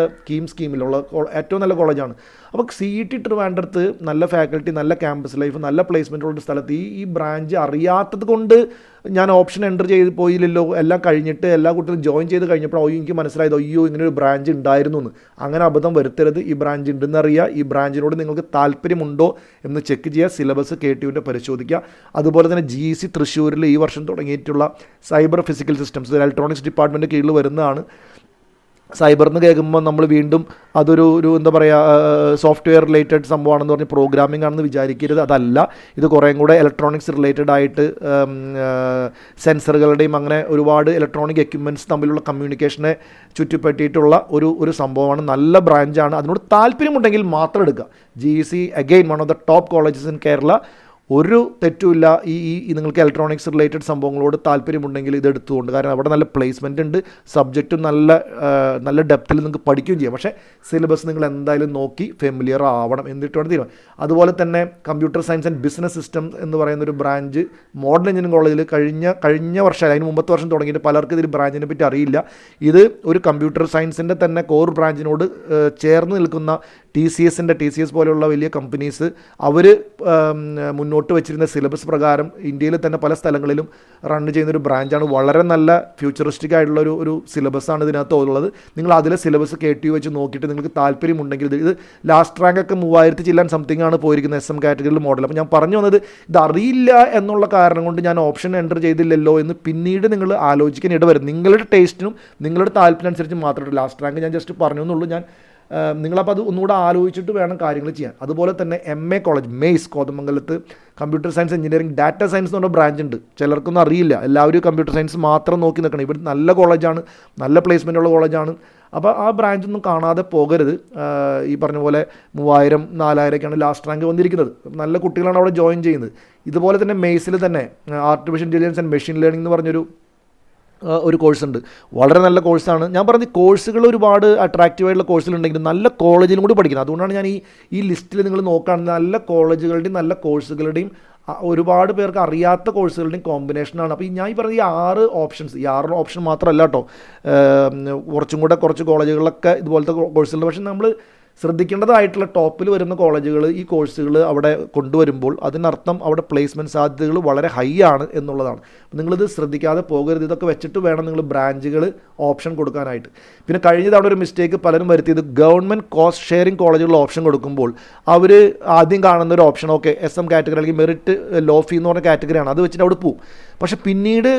സ്കീമിലുള്ള ഏറ്റവും നല്ല കോളേജാണ്. അപ്പോൾ CET ട്രിവാൻഡ്രത്ത് നല്ല ഫാക്കൽറ്റി, നല്ല ക്യാമ്പസ് ലൈഫ്, നല്ല പ്ലേസ്മെൻറ്റുള്ള സ്ഥലത്ത് ഈ ബ്രാഞ്ച് അറിയാത്തത് കൊണ്ട് ഞാൻ ഓപ്ഷൻ എൻ്റർ ചെയ്ത് പോയില്ലല്ലോ. എല്ലാം കഴിഞ്ഞിട്ട് എല്ലാ കുട്ടികളും ജോയിൻ ചെയ്ത് കഴിഞ്ഞപ്പോൾ എനിക്ക് മനസ്സിലായത്, അയ്യോ ഇങ്ങനെ ഒരു ബ്രാഞ്ച് ഉണ്ടായിരുന്നു എന്ന്. അങ്ങനെ അബദ്ധം വരുത്തരുത്. ഈ ബ്രാഞ്ച് ഉണ്ടെന്ന് അറിയുക, ഈ ബ്രാഞ്ചിനോട് നിങ്ങൾക്ക് താല്പര്യമുണ്ടോ എന്ന് ചെക്ക് ചെയ്യുക, സിലബസ് KTUവിൻ്റെ പരിശോധിക്കുക. അതുപോലെ തന്നെ GEC തൃശ്ശൂരിൽ ഈ വർഷം തുടങ്ങിയിട്ടുള്ള cyber physical systems, electronics department കീഴിൽ വരുന്നതാണ്. സൈബർ എന്ന് കേൾക്കുമ്പോൾ നമ്മൾ വീണ്ടും അതൊരു എന്താ പറയുക, സോഫ്റ്റ്വെയർ റിലേറ്റഡ് സംഭവമാണെന്ന് പറഞ്ഞ് പ്രോഗ്രാമിംഗ് ആണെന്ന് വിചാരിക്കരുത്. അതല്ല, ഇത് കുറേയും കൂടെ ഇലക്ട്രോണിക്സ് റിലേറ്റഡ് ആയിട്ട് സെൻസറുകളുടെയും അങ്ങനെ ഒരുപാട് ഇലക്ട്രോണിക് എക്യുപ്മെൻറ്റ്സ് തമ്മിലുള്ള കമ്മ്യൂണിക്കേഷനെ ചുറ്റിപ്പറ്റിയിട്ടുള്ള ഒരു സംഭവമാണ്. നല്ല ബ്രാഞ്ചാണ്. അതിനോട് താല്പര്യമുണ്ടെങ്കിൽ മാത്രം എടുക്കുക. GEC again one of the top colleges in Kerala. ഒരു തെറ്റുമില്ല ഈ നിങ്ങൾക്ക് ഇലക്ട്രോണിക്സ് റിലേറ്റഡ് സംഭവങ്ങളോട് താല്പര്യമുണ്ടെങ്കിൽ ഇത് എടുത്തുകൊണ്ട്. കാരണം അവിടെ നല്ല പ്ലേസ്മെൻ്റ് ഉണ്ട്, സബ്ജക്റ്റും നല്ല ഡെപ്തിൽ നിങ്ങൾക്ക് പഠിക്കുകയും ചെയ്യാം. പക്ഷേ സിലബസ് നിങ്ങൾ എന്തായാലും നോക്കി ഫെമിലിയർ ആവണം, എന്നിട്ട് വേണം തീരുമാനം. അതുപോലെ തന്നെ computer science and business system എന്ന് പറയുന്നൊരു ബ്രാഞ്ച് മോഡൽ എഞ്ചിനീയറിംഗ് കോളേജിൽ കഴിഞ്ഞ വർഷം, അതിന് മുമ്പത്തെ വർഷം തുടങ്ങിയിട്ട് പലർക്കും ഇതിൽ ബ്രാഞ്ചിനെ പറ്റി അറിയില്ല. ഇത് ഒരു കമ്പ്യൂട്ടർ സയൻസിൻ്റെ തന്നെ കോർ ബ്രാഞ്ചിനോട് ചേർന്ന് നിൽക്കുന്ന TCS പോലെയുള്ള വലിയ കമ്പനീസ് അവർ മുന്നോട്ട് വെച്ചിരുന്ന സിലബസ് പ്രകാരം ഇന്ത്യയിൽ തന്നെ പല സ്ഥലങ്ങളിലും റൺ ചെയ്യുന്നൊരു ബ്രാഞ്ചാണ്. വളരെ നല്ല ഫ്യൂച്ചറിസ്റ്റിക് ആയിട്ടുള്ള ഒരു സിലബസാണ് ഇതിനകത്ത് ഉള്ളത്. നിങ്ങൾ അതിലെ സിലബസ് KTU വെച്ച് നോക്കിയിട്ട് നിങ്ങൾക്ക് താല്പര്യമുണ്ടെങ്കിൽ, ഇത് ലാസ്റ്റ് റാങ്കൊക്കെ 3000 ചില്ലാൻ സംതിങ് ആണ് പോയിരിക്കുന്നത് SM കാറ്റഗറിയിൽ മോഡൽ. അപ്പോൾ ഞാൻ പറഞ്ഞു വന്നത്, ഇത് അറിയില്ല എന്നുള്ള കാരണം കൊണ്ട് ഞാൻ ഓപ്ഷൻ എൻ്റർ ചെയ്തില്ലല്ലോ എന്ന് പിന്നീട് നിങ്ങൾ ആലോചിക്കാൻ ഇടവരും. നിങ്ങളുടെ ടേസ്റ്റിനും നിങ്ങളുടെ താല്പര്യം അനുസരിച്ച് മാത്രമേ ലാസ്റ്റ് റാങ്ക് ഞാൻ ജസ്റ്റ് പറഞ്ഞു എന്നുള്ളൂ. നിങ്ങളപ്പോൾ അത് ഒന്നുകൂടെ ആലോചിച്ചിട്ട് വേണം കാര്യങ്ങൾ ചെയ്യാൻ. അതുപോലെ തന്നെ MA കോളേജ് MEIS കോതമംഗലത്ത് computer science engineering data science എന്ന് പറഞ്ഞ ബ്രാഞ്ച് ഉണ്ട്. ചിലർക്കൊന്നും അറിയില്ല, എല്ലാവരും കമ്പ്യൂട്ടർ സയൻസ് മാത്രം നോക്കി നിൽക്കണം. ഇവിടെ നല്ല കോളേജാണ്, നല്ല പ്ലേസ്മെൻ്റ് ഉള്ള കോളേജാണ്. അപ്പോൾ ആ ബ്രാഞ്ചൊന്നും കാണാതെ പോകരുത്. ഈ പറഞ്ഞ പോലെ 3000-4000 ലാസ്റ്റ് റാങ്ക് വന്നിരിക്കുന്നത്. നല്ല കുട്ടികളാണ് അവിടെ ജോയിൻ ചെയ്യുന്നത്. ഇതുപോലെ തന്നെ MEISൽ തന്നെ artificial intelligence and machine learning എന്ന് പറഞ്ഞൊരു ഒരു കോഴ്സുണ്ട്, വളരെ നല്ല കോഴ്സാണ്. ഞാൻ പറഞ്ഞ കോഴ്സുകൾ ഒരുപാട് അട്രാക്റ്റീവായിട്ടുള്ള കോഴ്സുകളുണ്ടെങ്കിലും നല്ല കോളേജിലും കൂടി പഠിക്കുന്നത്. അതുകൊണ്ടാണ് ഞാൻ ഈ ലിസ്റ്റിൽ നിങ്ങൾ നോക്കുകയാണെങ്കിൽ നല്ല കോളേജുകളുടെയും നല്ല കോഴ്സുകളുടെയും ഒരുപാട് പേർക്ക് അറിയാത്ത കോഴ്സുകളുടെയും കോമ്പിനേഷനാണ്. അപ്പോൾ ഞാൻ ഈ പറഞ്ഞ ഈ 6 ഓപ്ഷൻസ്, ഈ 6 ഓപ്ഷൻ മാത്രമല്ല കേട്ടോ, കുറച്ച് കോളേജുകളിലൊക്കെ ഇതുപോലത്തെ കോഴ്സുകളുണ്ട്. പക്ഷേ നമ്മൾ ശ്രദ്ധിക്കേണ്ടതായിട്ടുള്ള ടോപ്പിൽ വരുന്ന കോളേജുകൾ ഈ കോഴ്സുകൾ അവിടെ കൊണ്ടുവരുമ്പോൾ അതിനർത്ഥം അവിടെ പ്ലേസ്മെൻറ്റ് സാധ്യതകൾ വളരെ ഹൈ ആണ് എന്നുള്ളതാണ്. നിങ്ങളിത് ശ്രദ്ധിക്കാതെ പോകരുത്. ഇതൊക്കെ വെച്ചിട്ട് വേണം നിങ്ങൾ ബ്രാഞ്ചുകൾ ഓപ്ഷൻ കൊടുക്കാനായിട്ട്. പിന്നെ കഴിഞ്ഞ തവണ ഒരു മിസ്റ്റേക്ക് പലരും വരുത്തിയത്, ഗവൺമെൻറ് കോസ്റ്റ് ഷെയറിംഗ് കോളേജുകളിൽ ഓപ്ഷൻ കൊടുക്കുമ്പോൾ അവർ ആദ്യം കാണുന്ന ഒരു ഓപ്ഷൻ ഓക്കെ SM കാറ്റഗറി അല്ലെങ്കിൽ മെറിറ്റ് ലോ ഫീ എന്ന് പറഞ്ഞ കാറ്റഗറിയാണ്, അത് വെച്ചിട്ട് അവിടെ പോകും. പക്ഷേ പിന്നീട്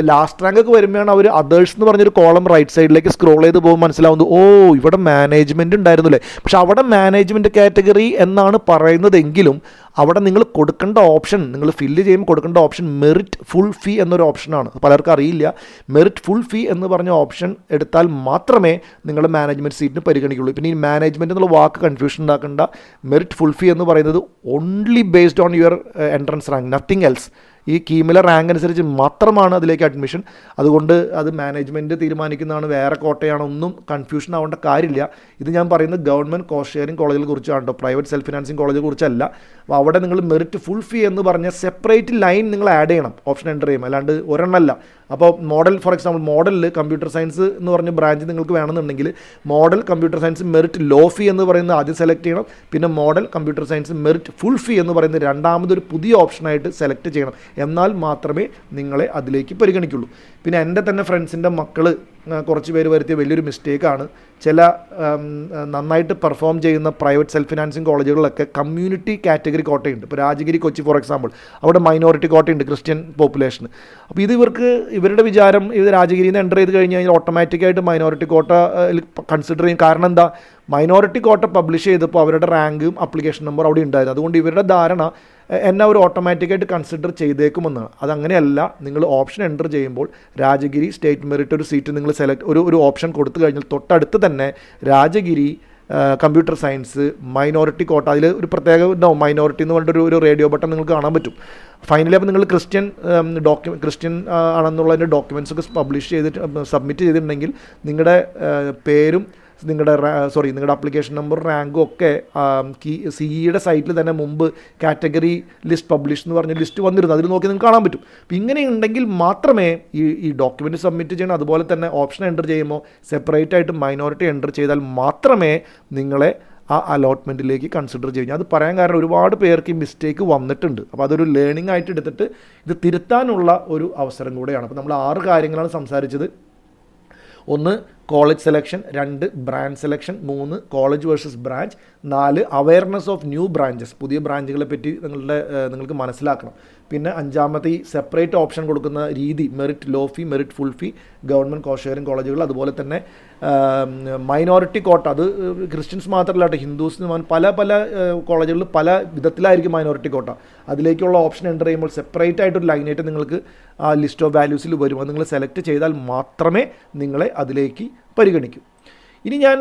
ലാസ്റ്റ് റാങ്കൊക്കെ വരുമ്പോഴാണ് അവർ അതേഴ്സ് എന്ന് പറഞ്ഞൊരു കോളം റൈറ്റ് സൈഡിലേക്ക് സ്ക്രോൾ ചെയ്ത് പോകുമ്പോൾ മനസ്സിലാവുന്നത്, ഓ ഇവിടെ മാനേജ്മെൻറ്റ് ഉണ്ടായിരുന്നു അല്ലേ. പക്ഷെ അവിടെ മാനേജ്മെൻറ്റ് കാറ്റഗറി എന്നാണ് പറയുന്നതെങ്കിലും അവിടെ നിങ്ങൾ കൊടുക്കേണ്ട ഓപ്ഷൻ, നിങ്ങൾ ഫില്ല് ചെയ്യുമ്പോൾ കൊടുക്കേണ്ട ഓപ്ഷൻ മെറിറ്റ് ഫുൾ ഫീ എന്നൊരു ഓപ്ഷനാണ്. പലർക്കും അറിയില്ല. മെറിറ്റ് ഫുൾ ഫീ എന്ന് പറഞ്ഞ ഓപ്ഷൻ എടുത്താൽ മാത്രമേ നിങ്ങൾ മാനേജ്മെൻറ്റ് സീറ്റിന് പരിഗണിക്കുള്ളൂ. പിന്നെ ഈ മാനേജ്മെൻറ്റ് എന്നുള്ള വാക്ക് കൺഫ്യൂഷൻ ഉണ്ടാക്കേണ്ട. മെറിറ്റ് ഫുൾ ഫീ എന്ന് പറയുന്നത് only based on your entrance rank, nothing else. ഈ കീമിലെ റാങ്ക് അനുസരിച്ച് മാത്രമാണ് അതിലേക്ക് അഡ്മിഷൻ. അതുകൊണ്ട് അത് മാനേജ്മെൻറ്റ് തീരുമാനിക്കുന്നതാണ്, വേറെ കോട്ടയാണ്, ഒന്നും കൺഫ്യൂഷൻ ആവേണ്ട കാര്യമില്ല. ഇത് ഞാൻ പറയുന്നത് ഗവൺമെൻറ് കോസ്റ്റ് ഷെയറിംഗ് കോളേജിനെ കുറിച്ചാണ് കേട്ടോ, പ്രൈവറ്റ് സെൽഫ് ഫിനാൻസിങ് കോളേജിനെ കുറിച്ചല്ല. അപ്പോൾ അവിടെ നിങ്ങൾ മെറിറ്റ് ഫുൾ ഫീ എന്ന് പറഞ്ഞ സെപ്പറേറ്റ് ലൈൻ നിങ്ങൾ ആഡ് ചെയ്യണം ഓപ്ഷൻ എൻ്റർ ചെയ്യും, അല്ലാണ്ട് ഒരെണ്ണമല്ല. അപ്പോൾ മോഡൽ, ഫോർ എക്സാമ്പിൾ മോഡലിൽ കമ്പ്യൂട്ടർ സയൻസ് എന്ന് പറഞ്ഞ ബ്രാഞ്ച് നിങ്ങൾക്ക് വേണമെന്നുണ്ടെങ്കിൽ model computer science merit low fee എന്ന് പറയുന്നത് ആദ്യം സെലക്ട് ചെയ്യണം. പിന്നെ model computer science merit full fee എന്ന് പറയുന്നത് രണ്ടാമതൊരു പുതിയ ഓപ്ഷനായിട്ട് സെലക്ട് ചെയ്യണം. എന്നാൽ മാത്രമേ നിങ്ങളെ അതിലേക്ക് പരിഗണിക്കുള്ളൂ. പിന്നെ എൻ്റെ തന്നെ ഫ്രണ്ട്സിൻ്റെ മക്കൾ കുറച്ച് പേര് വരുത്തിയ വലിയൊരു മിസ്റ്റേക്കാണ്, ചില നന്നായിട്ട് പെർഫോം ചെയ്യുന്ന പ്രൈവറ്റ് സെൽഫ് ഫിനാൻസിങ് കോളേജുകളിലൊക്കെ കമ്മ്യൂണിറ്റി കാറ്റഗറി കോട്ടയുണ്ട്. ഇപ്പോൾ രാജഗിരി, കൊച്ചി ഫോർ എക്സാമ്പിൾ, അവിടെ മൈനോറിറ്റി കോട്ടയുണ്ട്, ക്രിസ്ത്യൻ പോപ്പുലേഷൻ. അപ്പോൾ ഇത് ഇവരുടെ വിചാരം ഇത് രാജഗിരിയിൽ നിന്ന് എൻ്റർ ചെയ്ത് കഴിഞ്ഞ് കഴിഞ്ഞാൽ ഓട്ടോമാറ്റിക്കായിട്ട് മൈനോറിറ്റി കോട്ട കൺസിഡർ ചെയ്യും. കാരണം എന്താ, മൈനോറിറ്റി കോട്ട പബ്ലിഷ് ചെയ്തപ്പോൾ അവരുടെ റാങ്കും അപ്ലിക്കേഷൻ നമ്പർ അവിടെ ഉണ്ടായിരുന്നു. അതുകൊണ്ട് ഇവരുടെ ധാരണ എന്നെ അവർ ഓട്ടോമാറ്റിക്കായിട്ട് കൺസിഡർ ചെയ്തേക്കുമെന്നാണ്. അതങ്ങനെയല്ല. നിങ്ങൾ ഓപ്ഷൻ എൻ്റർ ചെയ്യുമ്പോൾ രാജഗിരി സ്റ്റേറ്റ് മെറിറ്റ് ഒരു സീറ്റ് നിങ്ങൾ ഒരു ഓപ്ഷൻ കൊടുത്തു കഴിഞ്ഞാൽ തൊട്ടടുത്ത് തന്നെ രാജഗിരി കമ്പ്യൂട്ടർ സയൻസ് മൈനോറിറ്റി കോട്ട, അതിൽ ഒരു പ്രത്യേക ഉണ്ടാവും, മൈനോറിറ്റി എന്ന് പറഞ്ഞിട്ട് ഒരു റേഡിയോ ബട്ടൺ നിങ്ങൾക്ക് കാണാൻ പറ്റും. ഫൈനലി അപ്പോൾ നിങ്ങൾ ക്രിസ്ത്യൻ ആണെന്നുള്ളതിൻ്റെ ഡോക്യുമെൻറ്റ്സ് ഒക്കെ പബ്ലിഷ് ചെയ്തിട്ട് സബ്മിറ്റ് ചെയ്തിട്ടുണ്ടെങ്കിൽ നിങ്ങളുടെ പേരും നിങ്ങളുടെ അപ്ലിക്കേഷൻ നമ്പർ റാങ്കും ഒക്കെ സിഇയുടെ സൈറ്റിൽ തന്നെ മുമ്പ് കാറ്റഗറി ലിസ്റ്റ് പബ്ലിഷ് എന്ന് പറഞ്ഞ ലിസ്റ്റ് വന്നിരുന്നു, അതിൽ നോക്കി നിങ്ങൾക്ക് കാണാൻ പറ്റും. അപ്പോൾ ഇങ്ങനെ ഉണ്ടെങ്കിൽ മാത്രമേ ഈ ഡോക്യുമെൻറ്റ് സബ്മിറ്റ് ചെയ്യണം. അതുപോലെ തന്നെ ഓപ്ഷൻ എൻ്റർ ചെയ്യുമ്പോൾ സെപ്പറേറ്റ് ആയിട്ട് മൈനോറിറ്റി എൻ്റർ ചെയ്താൽ മാത്രമേ നിങ്ങളെ ആ അലോട്ട്മെൻറ്റിലേക്ക് കൺസിഡർ ചെയ്യും. അത് പറയാൻ കാരണം ഒരുപാട് പേർക്ക് ഈ മിസ്റ്റേക്ക് വന്നിട്ടുണ്ട്. അപ്പോൾ അതൊരു ലേണിംഗ് ആയിട്ട് എടുത്തിട്ട് ഇത് തിരുത്താനുള്ള ഒരു അവസരം കൂടെയാണ്. അപ്പോൾ നമ്മൾ 6 കാര്യങ്ങളാണ് സംസാരിച്ചത്. 1 college selection, 2 branch selection, 3 college versus branch, 4 awareness of new branches, പുതിയ ബ്രാഞ്ചുകളെ പറ്റി നിങ്ങൾക്ക് മനസ്സിലാക്കണം. പിന്നെ 5-മത്തെ ഈ സെപ്പറേറ്റ് ഓപ്ഷൻ കൊടുക്കുന്ന രീതി, മെറിറ്റ് ലോ ഫീ, മെറിറ്റ് ഫുൾ ഫീ, ഗവൺമെൻറ് കോസ്റ്റ് ഷെയറിംഗ് കോളേജുകൾ, അതുപോലെ തന്നെ മൈനോറിറ്റി കോട്ട, അത് ക്രിസ്ത്യൻസ് മാത്രമല്ല കേട്ടോ, ഹിന്ദുസിന് പല കോളേജുകളിൽ പല വിധത്തിലായിരിക്കും മൈനോറിറ്റി കോട്ട. അതിലേക്കുള്ള ഓപ്ഷൻ എൻ്റർ ചെയ്യുമ്പോൾ സെപ്പറേറ്റ് ആയിട്ടൊരു ലൈനായിട്ട് നിങ്ങൾക്ക് ആ ലിസ്റ്റ് ഓഫ് വാല്യൂസിൽ വരും. അത് നിങ്ങൾ സെലക്ട് ചെയ്താൽ മാത്രമേ നിങ്ങളെ അതിലേക്ക് പരിഗണിക്കൂ. ഇനി ഞാൻ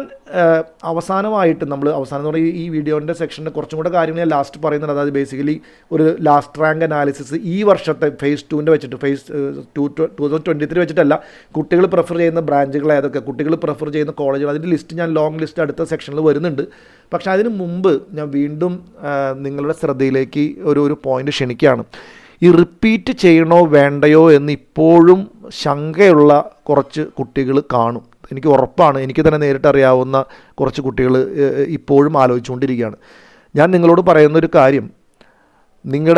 അവസാനമായിട്ട് അവസാനം എന്ന് പറയുന്നത് ഈ വീഡിയോൻ്റെ സെക്ഷൻ്റെ കുറച്ചും കൂടെ കാര്യങ്ങൾ ഞാൻ ലാസ്റ്റ് പറയുന്നുണ്ട്. അതായത് ബേസിക്കലി ഒരു ലാസ്റ്റ് റാങ്ക് അനാലിസിസ് ഈ വർഷത്തെ phase 2 വെച്ചിട്ട്, phase 2023 വെച്ചിട്ടല്ല, കുട്ടികൾ പ്രിഫർ ചെയ്യുന്ന ബ്രാഞ്ചുകൾ ഏതൊക്കെ, കുട്ടികൾ പ്രിഫർ ചെയ്യുന്ന കോളേജുകൾ, അതിൻ്റെ ലിസ്റ്റ് ഞാൻ ലോങ് ലിസ്റ്റ് അടുത്ത സെക്ഷനിൽ വരുന്നുണ്ട്. പക്ഷേ അതിന് മുമ്പ് ഞാൻ വീണ്ടും നിങ്ങളുടെ ശ്രദ്ധയിലേക്ക് ഒരു പോയിൻ്റ് ക്ഷണിക്കുകയാണ്. ഈ റിപ്പീറ്റ് ചെയ്യണോ വേണ്ടയോ എന്ന് ഇപ്പോഴും ശങ്കയുള്ള കുറച്ച് കുട്ടികൾ കാണും. എനിക്ക് ഉറപ്പാണ്, എനിക്ക് തന്നെ നേരിട്ടറിയാവുന്ന കുറച്ച് കുട്ടികൾ ഇപ്പോഴും ആലോചിച്ചുകൊണ്ടിരിക്കുകയാണ്. ഞാൻ നിങ്ങളോട് പറയുന്നൊരു കാര്യം, നിങ്ങൾ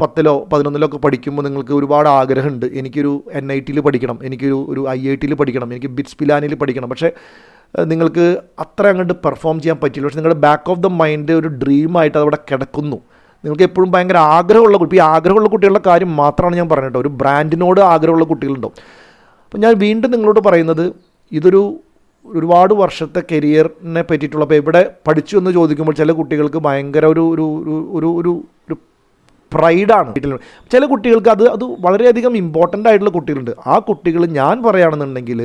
10-ലോ 11-ലോ ഒക്കെ പഠിക്കുമ്പോൾ നിങ്ങൾക്ക് ഒരുപാട് ആഗ്രഹമുണ്ട്, എനിക്കൊരു NITയിൽ പഠിക്കണം, എനിക്കൊരു IITയിൽ പഠിക്കണം, എനിക്ക് ബിറ്റ്സ് പിലാനിയിൽ പഠിക്കണം. പക്ഷേ നിങ്ങൾക്ക് അത്ര അങ്ങോട്ട് പെർഫോം ചെയ്യാൻ പറ്റില്ല. പക്ഷേ നിങ്ങളുടെ ബാക്ക് ഓഫ് ദ മൈൻഡ് ഒരു ഡ്രീമായിട്ട് അതവിടെ കിടക്കുന്നു. നിങ്ങൾക്ക് എപ്പോഴും ഭയങ്കര ആഗ്രഹമുള്ള ഈ ആഗ്രഹമുള്ള കുട്ടികളുടെ കാര്യം മാത്രമാണ് ഞാൻ പറഞ്ഞിട്ടോ. ഒരു ബ്രാൻഡിനോട് ആഗ്രഹമുള്ള കുട്ടികളുണ്ടാവും. അപ്പോൾ ഞാൻ വീണ്ടും നിങ്ങളോട് പറയുന്നത്, ഒരുപാട് വർഷത്തെ കരിയറിനെ പറ്റിയിട്ടുള്ള, അപ്പോൾ എവിടെ പഠിച്ചു എന്ന് ചോദിക്കുമ്പോൾ ചില കുട്ടികൾക്ക് ഭയങ്കര ഒരു പ്രൈഡാണ്. ചില കുട്ടികൾക്ക് അത് വളരെയധികം ഇമ്പോർട്ടൻ്റ് ആയിട്ടുള്ള കുട്ടികളുണ്ട്. ആ കുട്ടികൾ ഞാൻ പറയുകയാണെന്നുണ്ടെങ്കിൽ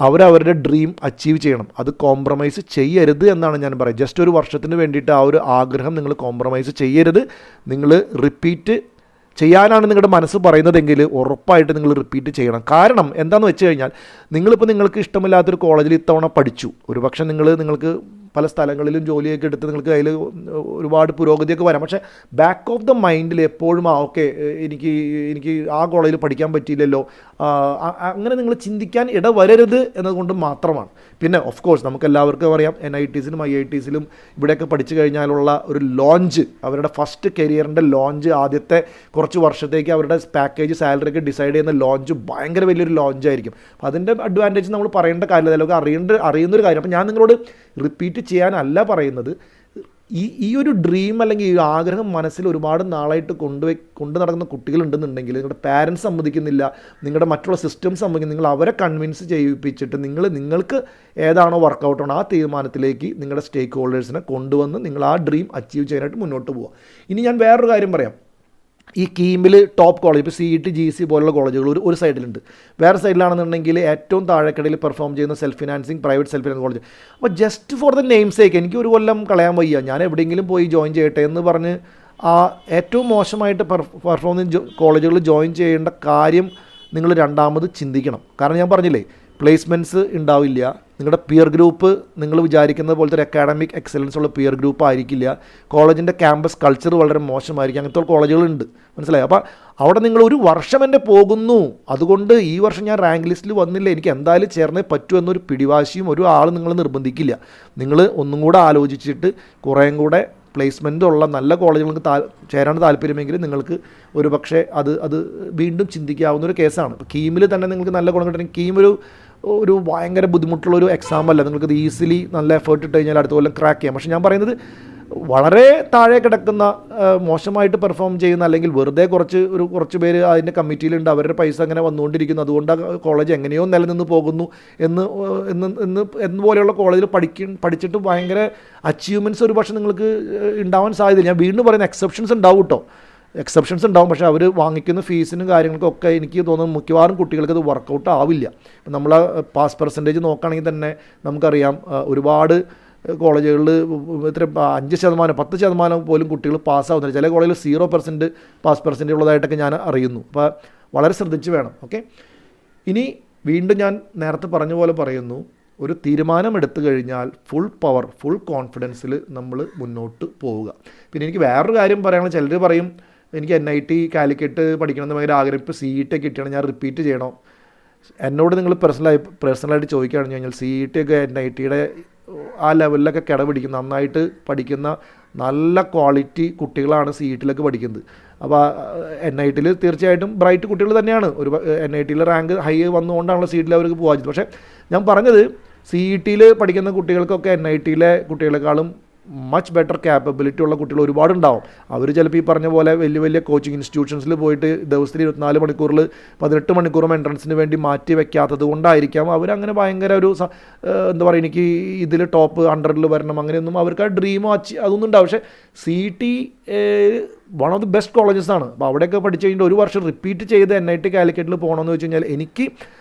അവരവരുടെ ഡ്രീം അച്ചീവ് ചെയ്യണം. അത് കോംപ്രമൈസ് ചെയ്യരുത് എന്നാണ് ഞാൻ പറയുന്നത്. ജസ്റ്റ് ഒരു വർഷത്തിന് വേണ്ടിയിട്ട് ആ ഒരു ആഗ്രഹം നിങ്ങൾ കോംപ്രമൈസ് ചെയ്യരുത്. നിങ്ങൾ റിപ്പീറ്റ് ചെയ്യാനാണ് നിങ്ങളുടെ മനസ്സ് പറയുന്നതെങ്കിൽ ഉറപ്പായിട്ട് നിങ്ങൾ റിപ്പീറ്റ് ചെയ്യണം. കാരണം എന്താണെന്ന് വെച്ച് കഴിഞ്ഞാൽ നിങ്ങളിപ്പോൾ നിങ്ങൾക്ക് ഇഷ്ടമില്ലാത്തൊരു കോളേജിൽ ഇത്തവണ പഠിച്ചു, ഒരുപക്ഷെ നിങ്ങൾക്ക് പല സ്ഥലങ്ങളിലും ജോലിയൊക്കെ എടുത്ത് നിങ്ങൾക്ക് അതിൽ ഒരുപാട് പുരോഗതിയൊക്കെ വരാം. പക്ഷേ ബാക്ക് ഓഫ് ദ മൈൻഡിൽ എപ്പോഴും ഓക്കെ എനിക്ക് ആ കോളേജിൽ പഠിക്കാൻ പറ്റിയില്ലല്ലോ, അങ്ങനെ നിങ്ങൾ ചിന്തിക്കാൻ ഇടവരരുത് എന്നതുകൊണ്ട് മാത്രമാണ്. പിന്നെ ഓഫ് കോഴ്സ് നമുക്ക് എല്ലാവർക്കും അറിയാം NITസിലും IITസിലും ഇവിടെയൊക്കെ പഠിച്ചു കഴിഞ്ഞാലുള്ള ഒരു ലോഞ്ച്, അവരുടെ ഫസ്റ്റ് കരിയറിൻ്റെ ലോഞ്ച്, ആദ്യത്തെ കുറച്ച് വർഷത്തേക്ക് അവരുടെ പാക്കേജ് സാലറി ഒക്കെ ഡിസൈഡ് ചെയ്യുന്ന ലോഞ്ച് ഭയങ്കര വലിയൊരു ലോഞ്ചായിരിക്കും. അപ്പോൾ അതിൻ്റെ അഡ്വാൻറ്റേജ് നമ്മൾ പറയേണ്ട കാര്യമില്ല, നമുക്ക് അറിയുന്നൊരു കാര്യം. അപ്പോൾ ഞാൻ നിങ്ങളോട് റിപ്പീറ്റ് ചെയ്യാനല്ല പറയുന്നത്, ഈ ഒരു ഡ്രീം അല്ലെങ്കിൽ ഈ ആഗ്രഹം മനസ്സിൽ ഒരുപാട് നാളായിട്ട് കൊണ്ടു നടക്കുന്ന കുട്ടികളുണ്ടെന്നുണ്ടെങ്കിൽ നിങ്ങളുടെ പാരൻസ് സമ്മതിക്കുന്നില്ല, നിങ്ങളുടെ മറ്റുള്ള സിസ്റ്റംസ് സമ്മതിക്കുന്നു, നിങ്ങൾ അവരെ കൺവിൻസ് ചെയ്യിപ്പിച്ചിട്ട് നിങ്ങൾക്ക് ഏതാണോ വർക്കൗട്ടാണോ ആ തീരുമാനത്തിലേക്ക് നിങ്ങളുടെ സ്റ്റേക്ക് ഹോൾഡേഴ്സിനെ കൊണ്ടുവന്ന് നിങ്ങൾ ആ ഡ്രീം അച്ചീവ് ചെയ്യാനായിട്ട് മുന്നോട്ട് പോവുക. ഇനി ഞാൻ വേറൊരു കാര്യം പറയാം. ഈ കീമിൽ ടോപ്പ് കോളേജ് ഇപ്പോൾ CET GC പോലുള്ള കോളേജുകൾ ഒരു സൈഡിലുണ്ട്, വേറെ സൈഡിലാണെന്നുണ്ടെങ്കിൽ ഏറ്റവും താഴെക്കടയിൽ പെർഫോം ചെയ്യുന്ന self financing private self finance college. അപ്പോൾ just for the name sake എനിക്ക് ഒരു കൊല്ലം കളയാൻ വയ്യ, ഞാൻ എവിടെയെങ്കിലും പോയി ജോയിൻ ചെയ്യട്ടെ എന്ന് പറഞ്ഞ് ആ ഏറ്റവും മോശമായിട്ട് പെർഫോം ചെയ്യുന്ന കോളേജുകളിൽ ജോയിൻ ചെയ്യേണ്ട കാര്യം നിങ്ങൾ രണ്ടാമത് ചിന്തിക്കണം. കാരണം ഞാൻ പറഞ്ഞില്ലേ, പ്ലേസ്മെൻറ്റ്സ് ഉണ്ടാവില്ല, നിങ്ങളുടെ പിയർ ഗ്രൂപ്പ് നിങ്ങൾ വിചാരിക്കുന്ന പോലത്തെ ഒരു അക്കാഡമിക് എക്സലൻസ് ഉള്ള പിയർ ഗ്രൂപ്പ് ആയിരിക്കില്ല, കോളേജിൻ്റെ ക്യാമ്പസ് കൾച്ചർ വളരെ മോശമായിരിക്കും, അങ്ങനത്തെ കോളേജുകളുണ്ട്, മനസ്സിലായി? അപ്പോൾ അവിടെ നിങ്ങൾ ഒരു വർഷം എൻ്റെ പോകുന്നു, അതുകൊണ്ട് ഈ വർഷം ഞാൻ റാങ്ക് ലിസ്റ്റിൽ വന്നില്ല, എനിക്ക് എന്തായാലും ചേർന്നേ പറ്റൂ എന്നൊരു പിടിവാശിയും ഒരു ആൾ നിങ്ങൾ നിർബന്ധിക്കില്ല. നിങ്ങൾ ഒന്നും കൂടെ ആലോചിച്ചിട്ട് കുറേയും കൂടെ പ്ലേസ്മെൻ്റ് ഉള്ള നല്ല കോളേജുകൾക്ക് ചേരാൻ താല്പര്യമെങ്കിൽ നിങ്ങൾക്ക് ഒരു പക്ഷേ അത് വീണ്ടും ചിന്തിക്കാവുന്നൊരു കേസാണ്. ഇപ്പോൾ കീമിൽ തന്നെ നിങ്ങൾക്ക് നല്ല ഗുണം കിട്ടണമെങ്കിൽ കീം ഒരു ഭയങ്കര ബുദ്ധിമുട്ടുള്ളൊരു എക്സാം അല്ല, നിങ്ങൾക്കത് ഈസിലി നല്ല എഫേർട്ട് ഇട്ട് കഴിഞ്ഞാൽ അടുത്ത കൊല്ലം ക്രാക്ക് ചെയ്യാം. പക്ഷേ ഞാൻ പറയുന്നത് വളരെ താഴെ കിടക്കുന്ന മോശമായിട്ട് പെർഫോം ചെയ്യുന്ന അല്ലെങ്കിൽ വെറുതെ കുറച്ച് പേര് അതിൻ്റെ കമ്മിറ്റിയിലുണ്ട്, അവരുടെ പൈസ അങ്ങനെ വന്നുകൊണ്ടിരിക്കുന്നു, അതുകൊണ്ട് കോളേജ് എങ്ങനെയോ നിലനിന്ന് പോകുന്നു എന്ന് പോലെയുള്ള കോളേജിൽ പഠിച്ചിട്ട് ഭയങ്കര അച്ചീവ്മെൻറ്റ്സ് ഒരു പക്ഷേ നിങ്ങൾക്ക് ഉണ്ടാവാൻ സാധ്യതയില്ല. ഞാൻ വീണ്ടും പറയുന്ന എക്സെപ്ഷൻസ് ഉണ്ടാവും കേട്ടോ, എക്സെപ്ഷൻസ് ഉണ്ടാവും. പക്ഷേ അവർ വാങ്ങിക്കുന്ന ഫീസിനും കാര്യങ്ങൾക്കൊക്കെ എനിക്ക് തോന്നുന്നു മിക്കവാറും കുട്ടികൾക്ക് അത് വർക്കൗട്ട് ആവില്ല. ഇപ്പം നമ്മൾ പാസ് പെർസെൻറ്റേജ് നോക്കുകയാണെങ്കിൽ തന്നെ നമുക്കറിയാം ഒരുപാട് കോളേജുകളിൽ ഇത്ര 5%, 10% പോലും കുട്ടികൾ പാസ്സാവുന്നില്ല. ചില കോളേജിൽ 0% പാസ് പെർസെൻറ്റേജ് ഉള്ളതായിട്ടൊക്കെ ഞാൻ അറിയുന്നു. അപ്പോൾ വളരെ ശ്രദ്ധിച്ച് വേണം. ഓക്കെ, ഇനി വീണ്ടും ഞാൻ നേരത്തെ പറഞ്ഞ പോലെ പറയുന്നു, ഒരു തീരുമാനമെടുത്തു കഴിഞ്ഞാൽ ഫുൾ പവർ, ഫുൾ കോൺഫിഡൻസിൽ നമ്മൾ മുന്നോട്ട് പോവുക. പിന്നെ എനിക്ക് വേറൊരു കാര്യം പറയാനുള്ള, ചിലർ പറയും എനിക്ക് NIT കാലിക്കറ്റ് പഠിക്കണമെന്ന് ഭയങ്കര ആഗ്രഹം, ഇപ്പോൾ CET ഒക്കെ കിട്ടിയാണ്, ഞാൻ റിപ്പീറ്റ് ചെയ്യണോ? എന്നോട് നിങ്ങൾ പേഴ്സണലായിട്ട് ചോദിക്കുകയാണെന്ന് കഴിഞ്ഞാൽ CET ഒക്കെ NITയുടെ ആ ലെവലിലൊക്കെ കിടപിടിക്കും, നന്നായിട്ട് പഠിക്കുന്ന നല്ല ക്വാളിറ്റി കുട്ടികളാണ് CETയിലൊക്കെ പഠിക്കുന്നത്. അപ്പോൾ NITയിൽ തീർച്ചയായിട്ടും ബ്രൈറ്റ് കുട്ടികൾ തന്നെയാണ്, NITയിൽ റാങ്ക് ഹൈ വന്നുകൊണ്ടാണല്ലോ CETയിൽ അവർക്ക് പോകാൻ. പക്ഷേ ഞാൻ പറഞ്ഞത് CETയിൽ പഠിക്കുന്ന കുട്ടികൾക്കൊക്കെ NITയിലെ കുട്ടികളെക്കാളും മച്ച് ബെറ്റർ ക്യാപ്പബിലിറ്റി ഉള്ള കുട്ടികൾ ഒരുപാടുണ്ടാവും. അവർ ചിലപ്പോൾ ഈ പറഞ്ഞ പോലെ വലിയ കോച്ചിങ് ഇൻസ്റ്റിറ്റ്യൂഷൻസിൽ പോയിട്ട് ദിവസത്തിൽ 24 മണിക്കൂറിൽ 18 മണിക്കൂറും എൻട്രൻസിന് വേണ്ടി മാറ്റി വയ്ക്കാത്തത് കൊണ്ടായിരിക്കാം അവരങ്ങനെ ഭയങ്കര ഒരു എന്താ പറയുക, എനിക്ക് ഇതിൽ ടോപ്പ് 100ൽ വരണം അങ്ങനെയൊന്നും അവർക്ക് ആ ഡ്രീമോ അതൊന്നും ഉണ്ടാവും. പക്ഷേ CET one of the best colleges ആണ്. അപ്പോൾ അവിടെയൊക്കെ പഠിച്ചു കഴിഞ്ഞിട്ട് ഒരു വർഷം റിപ്പീറ്റ് ചെയ്ത് NIT കാലിക്കറ്റിൽ പോകണമെന്ന് വെച്ച് കഴിഞ്ഞാൽ എനിക്ക്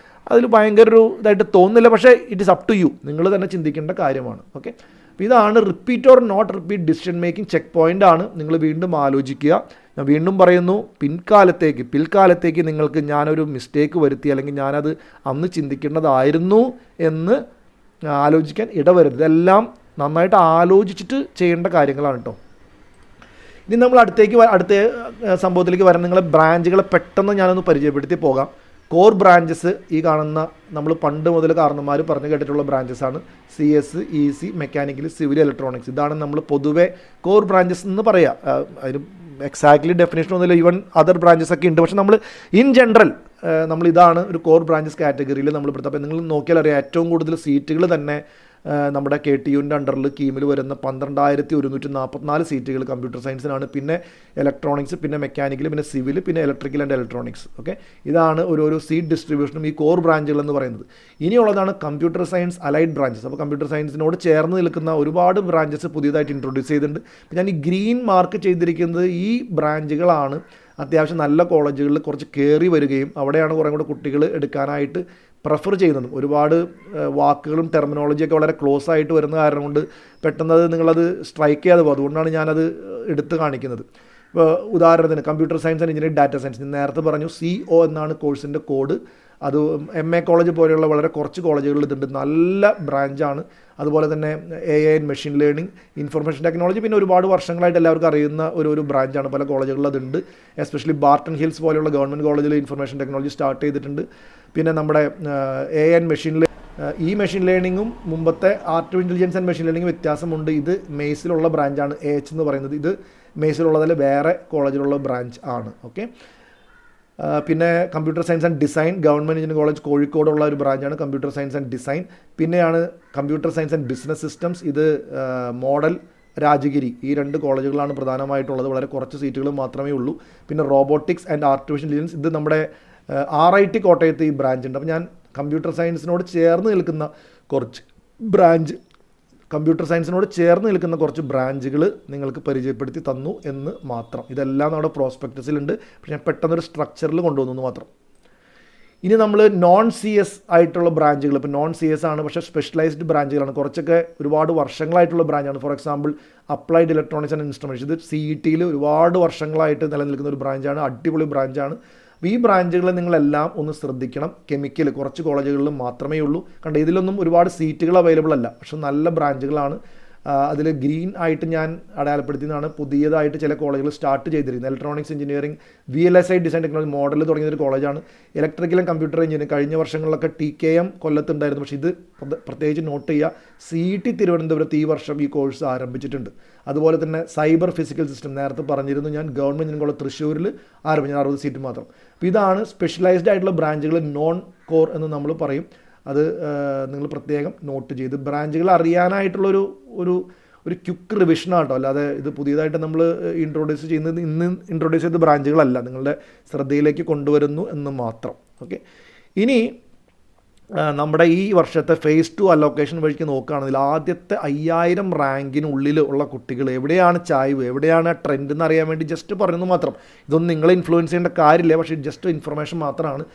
അതിൽ ഭയങ്കര ഒരു ഇതായിട്ട് തോന്നുന്നില്ല. പക്ഷേ it is up to you, നിങ്ങൾ തന്നെ ചിന്തിക്കേണ്ട കാര്യമാണ്. ഓക്കെ, അപ്പോൾ ഇതാണ് repeat or not repeat decision making check point ആണ്. നിങ്ങൾ വീണ്ടും ആലോചിക്കുക. ഞാൻ വീണ്ടും പറയുന്നു, പിൽക്കാലത്തേക്ക് നിങ്ങൾക്ക് ഞാനൊരു മിസ്റ്റേക്ക് വരുത്തി അല്ലെങ്കിൽ ഞാനത് അന്ന് ചിന്തിക്കേണ്ടതായിരുന്നു എന്ന് ആലോചിക്കാൻ ഇടവരുത്. ഇതെല്ലാം നന്നായിട്ട് ആലോചിച്ചിട്ട് ചെയ്യേണ്ട കാര്യങ്ങളാണ് കേട്ടോ. ഇനി നമ്മൾ അടുത്ത സംഭവത്തിലേക്ക് വരാൻ നിങ്ങളെ ബ്രാഞ്ചുകളെ പെട്ടെന്ന് ഞാനൊന്ന് പരിചയപ്പെടുത്തി പോകാം. കോർ ബ്രാഞ്ചസ് ഈ കാണുന്ന നമ്മൾ പണ്ട് മുതൽ കാരണന്മാർ പറഞ്ഞു കേട്ടിട്ടുള്ള ബ്രാഞ്ചസാണ് CS, EC, mechanical, civil, electronics. ഇതാണ് നമ്മൾ പൊതുവെ കോർ ബ്രാഞ്ചസ് എന്ന് പറയുക. അതിന് എക്സാക്ട്ലി ഡെഫിനേഷൻ ഒന്നുമില്ല, ഈവൻ അതർ ബ്രാഞ്ചസ് ഒക്കെ ഉണ്ട്. പക്ഷേ നമ്മൾ ഇൻ ജനറൽ നമ്മൾ ഇതാണ് ഒരു കോർ ബ്രാഞ്ചസ് കാറ്റഗറിയിൽ നമ്മൾ പെടുത്തുക. അപ്പോൾ നിങ്ങൾ നോക്കിയാൽ അറിയാം, ഏറ്റവും കൂടുതൽ സീറ്റുകൾ തന്നെ നമ്മുടെ KTUവിൻ്റെ അണ്ടറിൽ കീമിൽ വരുന്ന 12,144 സീറ്റുകൾ കമ്പ്യൂട്ടർ സയൻസിനാണ്. പിന്നെ ഇലക്ട്രോണിക്സ്, പിന്നെ മെക്കാനിക്കൽ, പിന്നെ സിവിൽ, പിന്നെ ഇലക്ട്രിക്കൽ ആൻഡ് ഇലക്ട്രോണിക്സ്. ഓക്കെ, ഇതാണ് ഓരോ സീറ്റ് ഡിസ്ട്രിബ്യൂഷനും ഈ കോർ ബ്രാഞ്ചുകൾ എന്ന് പറയുന്നത്. ഇനിയുള്ളതാണ് കമ്പ്യൂട്ടർ സയൻസ് അലൈഡ് ബ്രാഞ്ചസ്. അപ്പോൾ കമ്പ്യൂട്ടർ സയൻസിനോട് ചേർന്ന് നിൽക്കുന്ന ഒരുപാട് ബ്രാഞ്ചസ് പുതിയതായിട്ട് ഇൻട്രൊഡ്യൂസ് ചെയ്തിട്ടുണ്ട്. ഞാൻ ഈ ഗ്രീൻ മാർക്ക് ചെയ്തിരിക്കുന്നത് ഈ ബ്രാഞ്ചുകളാണ് അത്യാവശ്യം നല്ല കോളേജുകളിൽ കുറച്ച് കയറി വരികയും അവിടെയാണ് കുറേ കൂടെ കുട്ടികൾ എടുക്കാനായിട്ട് പ്രിഫർ ചെയ്യുന്നതും. ഒരുപാട് വാക്കുകളും ടെർമിനോളജിയൊക്കെ വളരെ ക്ലോസ് ആയിട്ട് വരുന്ന കാരണം കൊണ്ട് പെട്ടെന്ന് നിങ്ങളത് സ്ട്രൈക്ക് ചെയ്യാതെ പോകും. അതുകൊണ്ടാണ് ഞാനത് എടുത്ത് കാണിക്കുന്നത്. ഇപ്പോൾ ഉദാഹരണത്തിന് computer science and engineering data science, നേരത്തെ പറഞ്ഞു CO എന്നാണ് കോഴ്സിൻ്റെ കോഡ്. അത് MA കോളേജ് പോലെയുള്ള വളരെ കുറച്ച് കോളേജുകളിൽ ഇതുണ്ട്, നല്ല ബ്രാഞ്ചാണ്. അതുപോലെ തന്നെ AI and machine learning, information technology പിന്നെ ഒരുപാട് വർഷങ്ങളായിട്ട് എല്ലാവർക്കും അറിയുന്ന ഒരു ബ്രാഞ്ചാണ്. പല കോളേജുകളിൽ അതുണ്ട്. എസ്പെഷ്യലി ബാർട്ടൺ ഹിൽസ് പോലെയുള്ള ഗവൺമെൻറ് കോളേജിൽ ഇൻഫർമേഷൻ ടെക്നോളജി സ്റ്റാർട്ട് ചെയ്തിട്ടുണ്ട്. പിന്നെ നമ്മുടെ AI ആൻഡ് മെഷീൻ ലേണിങ്ങും മുമ്പത്തെ artificial intelligence and machine learning വ്യത്യാസമുണ്ട്. ഇത് മെയ്സിലുള്ള ബ്രാഞ്ചാണ് AH എന്ന് പറയുന്നത്. ഇത് മെയ്സിലുള്ളതിൽ വേറെ കോളേജിലുള്ള ബ്രാഞ്ച് ആണ്. ഓക്കെ. പിന്നെ computer science and design, government engineering college കോഴിക്കോടുള്ള ഒരു ബ്രാഞ്ചാണ് കമ്പ്യൂട്ടർ സയൻസ് ആൻഡ് ഡിസൈൻ. പിന്നെയാണ് computer science and business systems, ഇത് മോഡൽ, രാജഗിരി, ഈ 2 കോളേജുകളാണ് പ്രധാനമായിട്ടുള്ളത്. വളരെ കുറച്ച് സീറ്റുകൾ മാത്രമേ ഉള്ളൂ. പിന്നെ റോബോട്ടിക്സ് ആൻഡ് ആർട്ടിഫിഷ്യൽ ഇൻ്റലിജൻസ്, ഇത് നമ്മുടെ RIT കോട്ടയത്ത് ഈ ബ്രാഞ്ച് ഉണ്ട്. അപ്പോൾ ഞാൻ കമ്പ്യൂട്ടർ സയൻസിനോട് ചേർന്ന് നിൽക്കുന്ന കുറച്ച് ബ്രാഞ്ചുകൾ നിങ്ങൾക്ക് പരിചയപ്പെടുത്തി തന്നു എന്ന് മാത്രം. ഇതെല്ലാം നമ്മുടെ പ്രോസ്പെക്ടസിലുണ്ട്. പക്ഷേ ഞാൻ പെട്ടെന്നൊരു സ്ട്രക്ചറിൽ കൊണ്ടുവന്നു എന്ന് മാത്രം. ഇനി നമ്മൾ നോൺ CS ആയിട്ടുള്ള ബ്രാഞ്ചുകൾ, ഇപ്പോൾ നോൺ CS ആണ് പക്ഷേ സ്പെഷ്യലൈസ്ഡ് ബ്രാഞ്ചുകളാണ്, കുറച്ചൊക്കെ ഒരുപാട് വർഷങ്ങളായിട്ടുള്ള ബ്രാഞ്ചാണ്. For example applied electronics and instruments, ഇത് CETയിൽ ഒരുപാട് വർഷങ്ങളായിട്ട് നിലനിൽക്കുന്ന ഒരു ബ്രാഞ്ചാണ്, അടിപൊളി ബ്രാഞ്ചാണ്. അപ്പോൾ ഈ ബ്രാഞ്ചുകൾ നിങ്ങളെല്ലാം ഒന്ന് ശ്രദ്ധിക്കണം. കെമിക്കൽ കുറച്ച് കോളേജുകളിൽ മാത്രമേ ഉള്ളൂ. കണ്ട ഇതിലൊന്നും ഒരുപാട് സീറ്റുകൾ അവൈലബിൾ അല്ല, പക്ഷെ നല്ല ബ്രാഞ്ചുകളാണ്. അതിൽ ഗ്രീൻ ആയിട്ട് ഞാൻ അടയാളപ്പെടുത്തിയതാണ് പുതിയതായിട്ട് ചില കോളേജുകൾ സ്റ്റാർട്ട് ചെയ്തിരിക്കുന്നത്. Electronics engineering, VLSI design technology model തുടങ്ങിയൊരു കോളേജാണ്. ഇലക്ട്രിക്കൽ ആൻഡ് കമ്പ്യൂട്ടർ എഞ്ചിനീയറിംഗ് കഴിഞ്ഞ വർഷങ്ങളിലൊക്കെ TKM കൊല്ലത്തുണ്ടായിരുന്നു. പക്ഷേ ഇത് പ്രത്യേകിച്ച് നോട്ട് ചെയ്യുക, CET തിരുവനന്തപുരത്ത് ഈ വർഷം ഈ കോഴ്സ് ആരംഭിച്ചിട്ടുണ്ട്. അതുപോലെ തന്നെ സൈബർ ഫിസിക്കൽ സിസ്റ്റം, നേരത്തെ പറഞ്ഞിരുന്നു ഞാൻ, ഗവൺമെൻറ് എഞ്ചിനീയറിംഗ് കോളേജ് തൃശ്ശൂരിൽ ആരംഭിച്ചു, 60 സീറ്റ് മാത്രം. അപ്പോൾ ഇതാണ് സ്പെഷ്യലൈസ്ഡ് ആയിട്ടുള്ള ബ്രാഞ്ചുകൾ, നോൺ കോർ എന്ന് നമ്മൾ പറയും. അത് നിങ്ങൾ പ്രത്യേകം നോട്ട് ചെയ്ത് ബ്രാഞ്ചുകൾ അറിയാനായിട്ടുള്ളൊരു ക്വിക്ക് റിവിഷനാണ് കേട്ടോ. അല്ലാതെ ഇത് പുതിയതായിട്ട് നമ്മൾ ഇൻട്രൊഡ്യൂസ് ചെയ്ത ബ്രാഞ്ചുകളല്ല, നിങ്ങളുടെ ശ്രദ്ധയിലേക്ക് കൊണ്ടുവരുന്നു എന്ന് മാത്രം. ഓക്കെ. ഇനി നമ്മുടെ ഈ വർഷത്തെ phase 2 അലോക്കേഷൻ വഴിക്ക് നോക്കുകയാണെങ്കിൽ ആദ്യത്തെ 5000 റാങ്കിനുള്ളിൽ ഉള്ള കുട്ടികൾ എവിടെയാണ് ചായ്വ്, എവിടെയാണ് ട്രെൻഡ് എന്ന് അറിയാൻ വേണ്ടി ജസ്റ്റ് പറയുന്നത് മാത്രം. ഇതൊന്നും നിങ്ങളെ ഇൻഫ്ലുവൻസ് ചെയ്യേണ്ട കാര്യമില്ല, പക്ഷേ ജസ്റ്റ് ഇൻഫർമേഷൻ മാത്രമാണ്.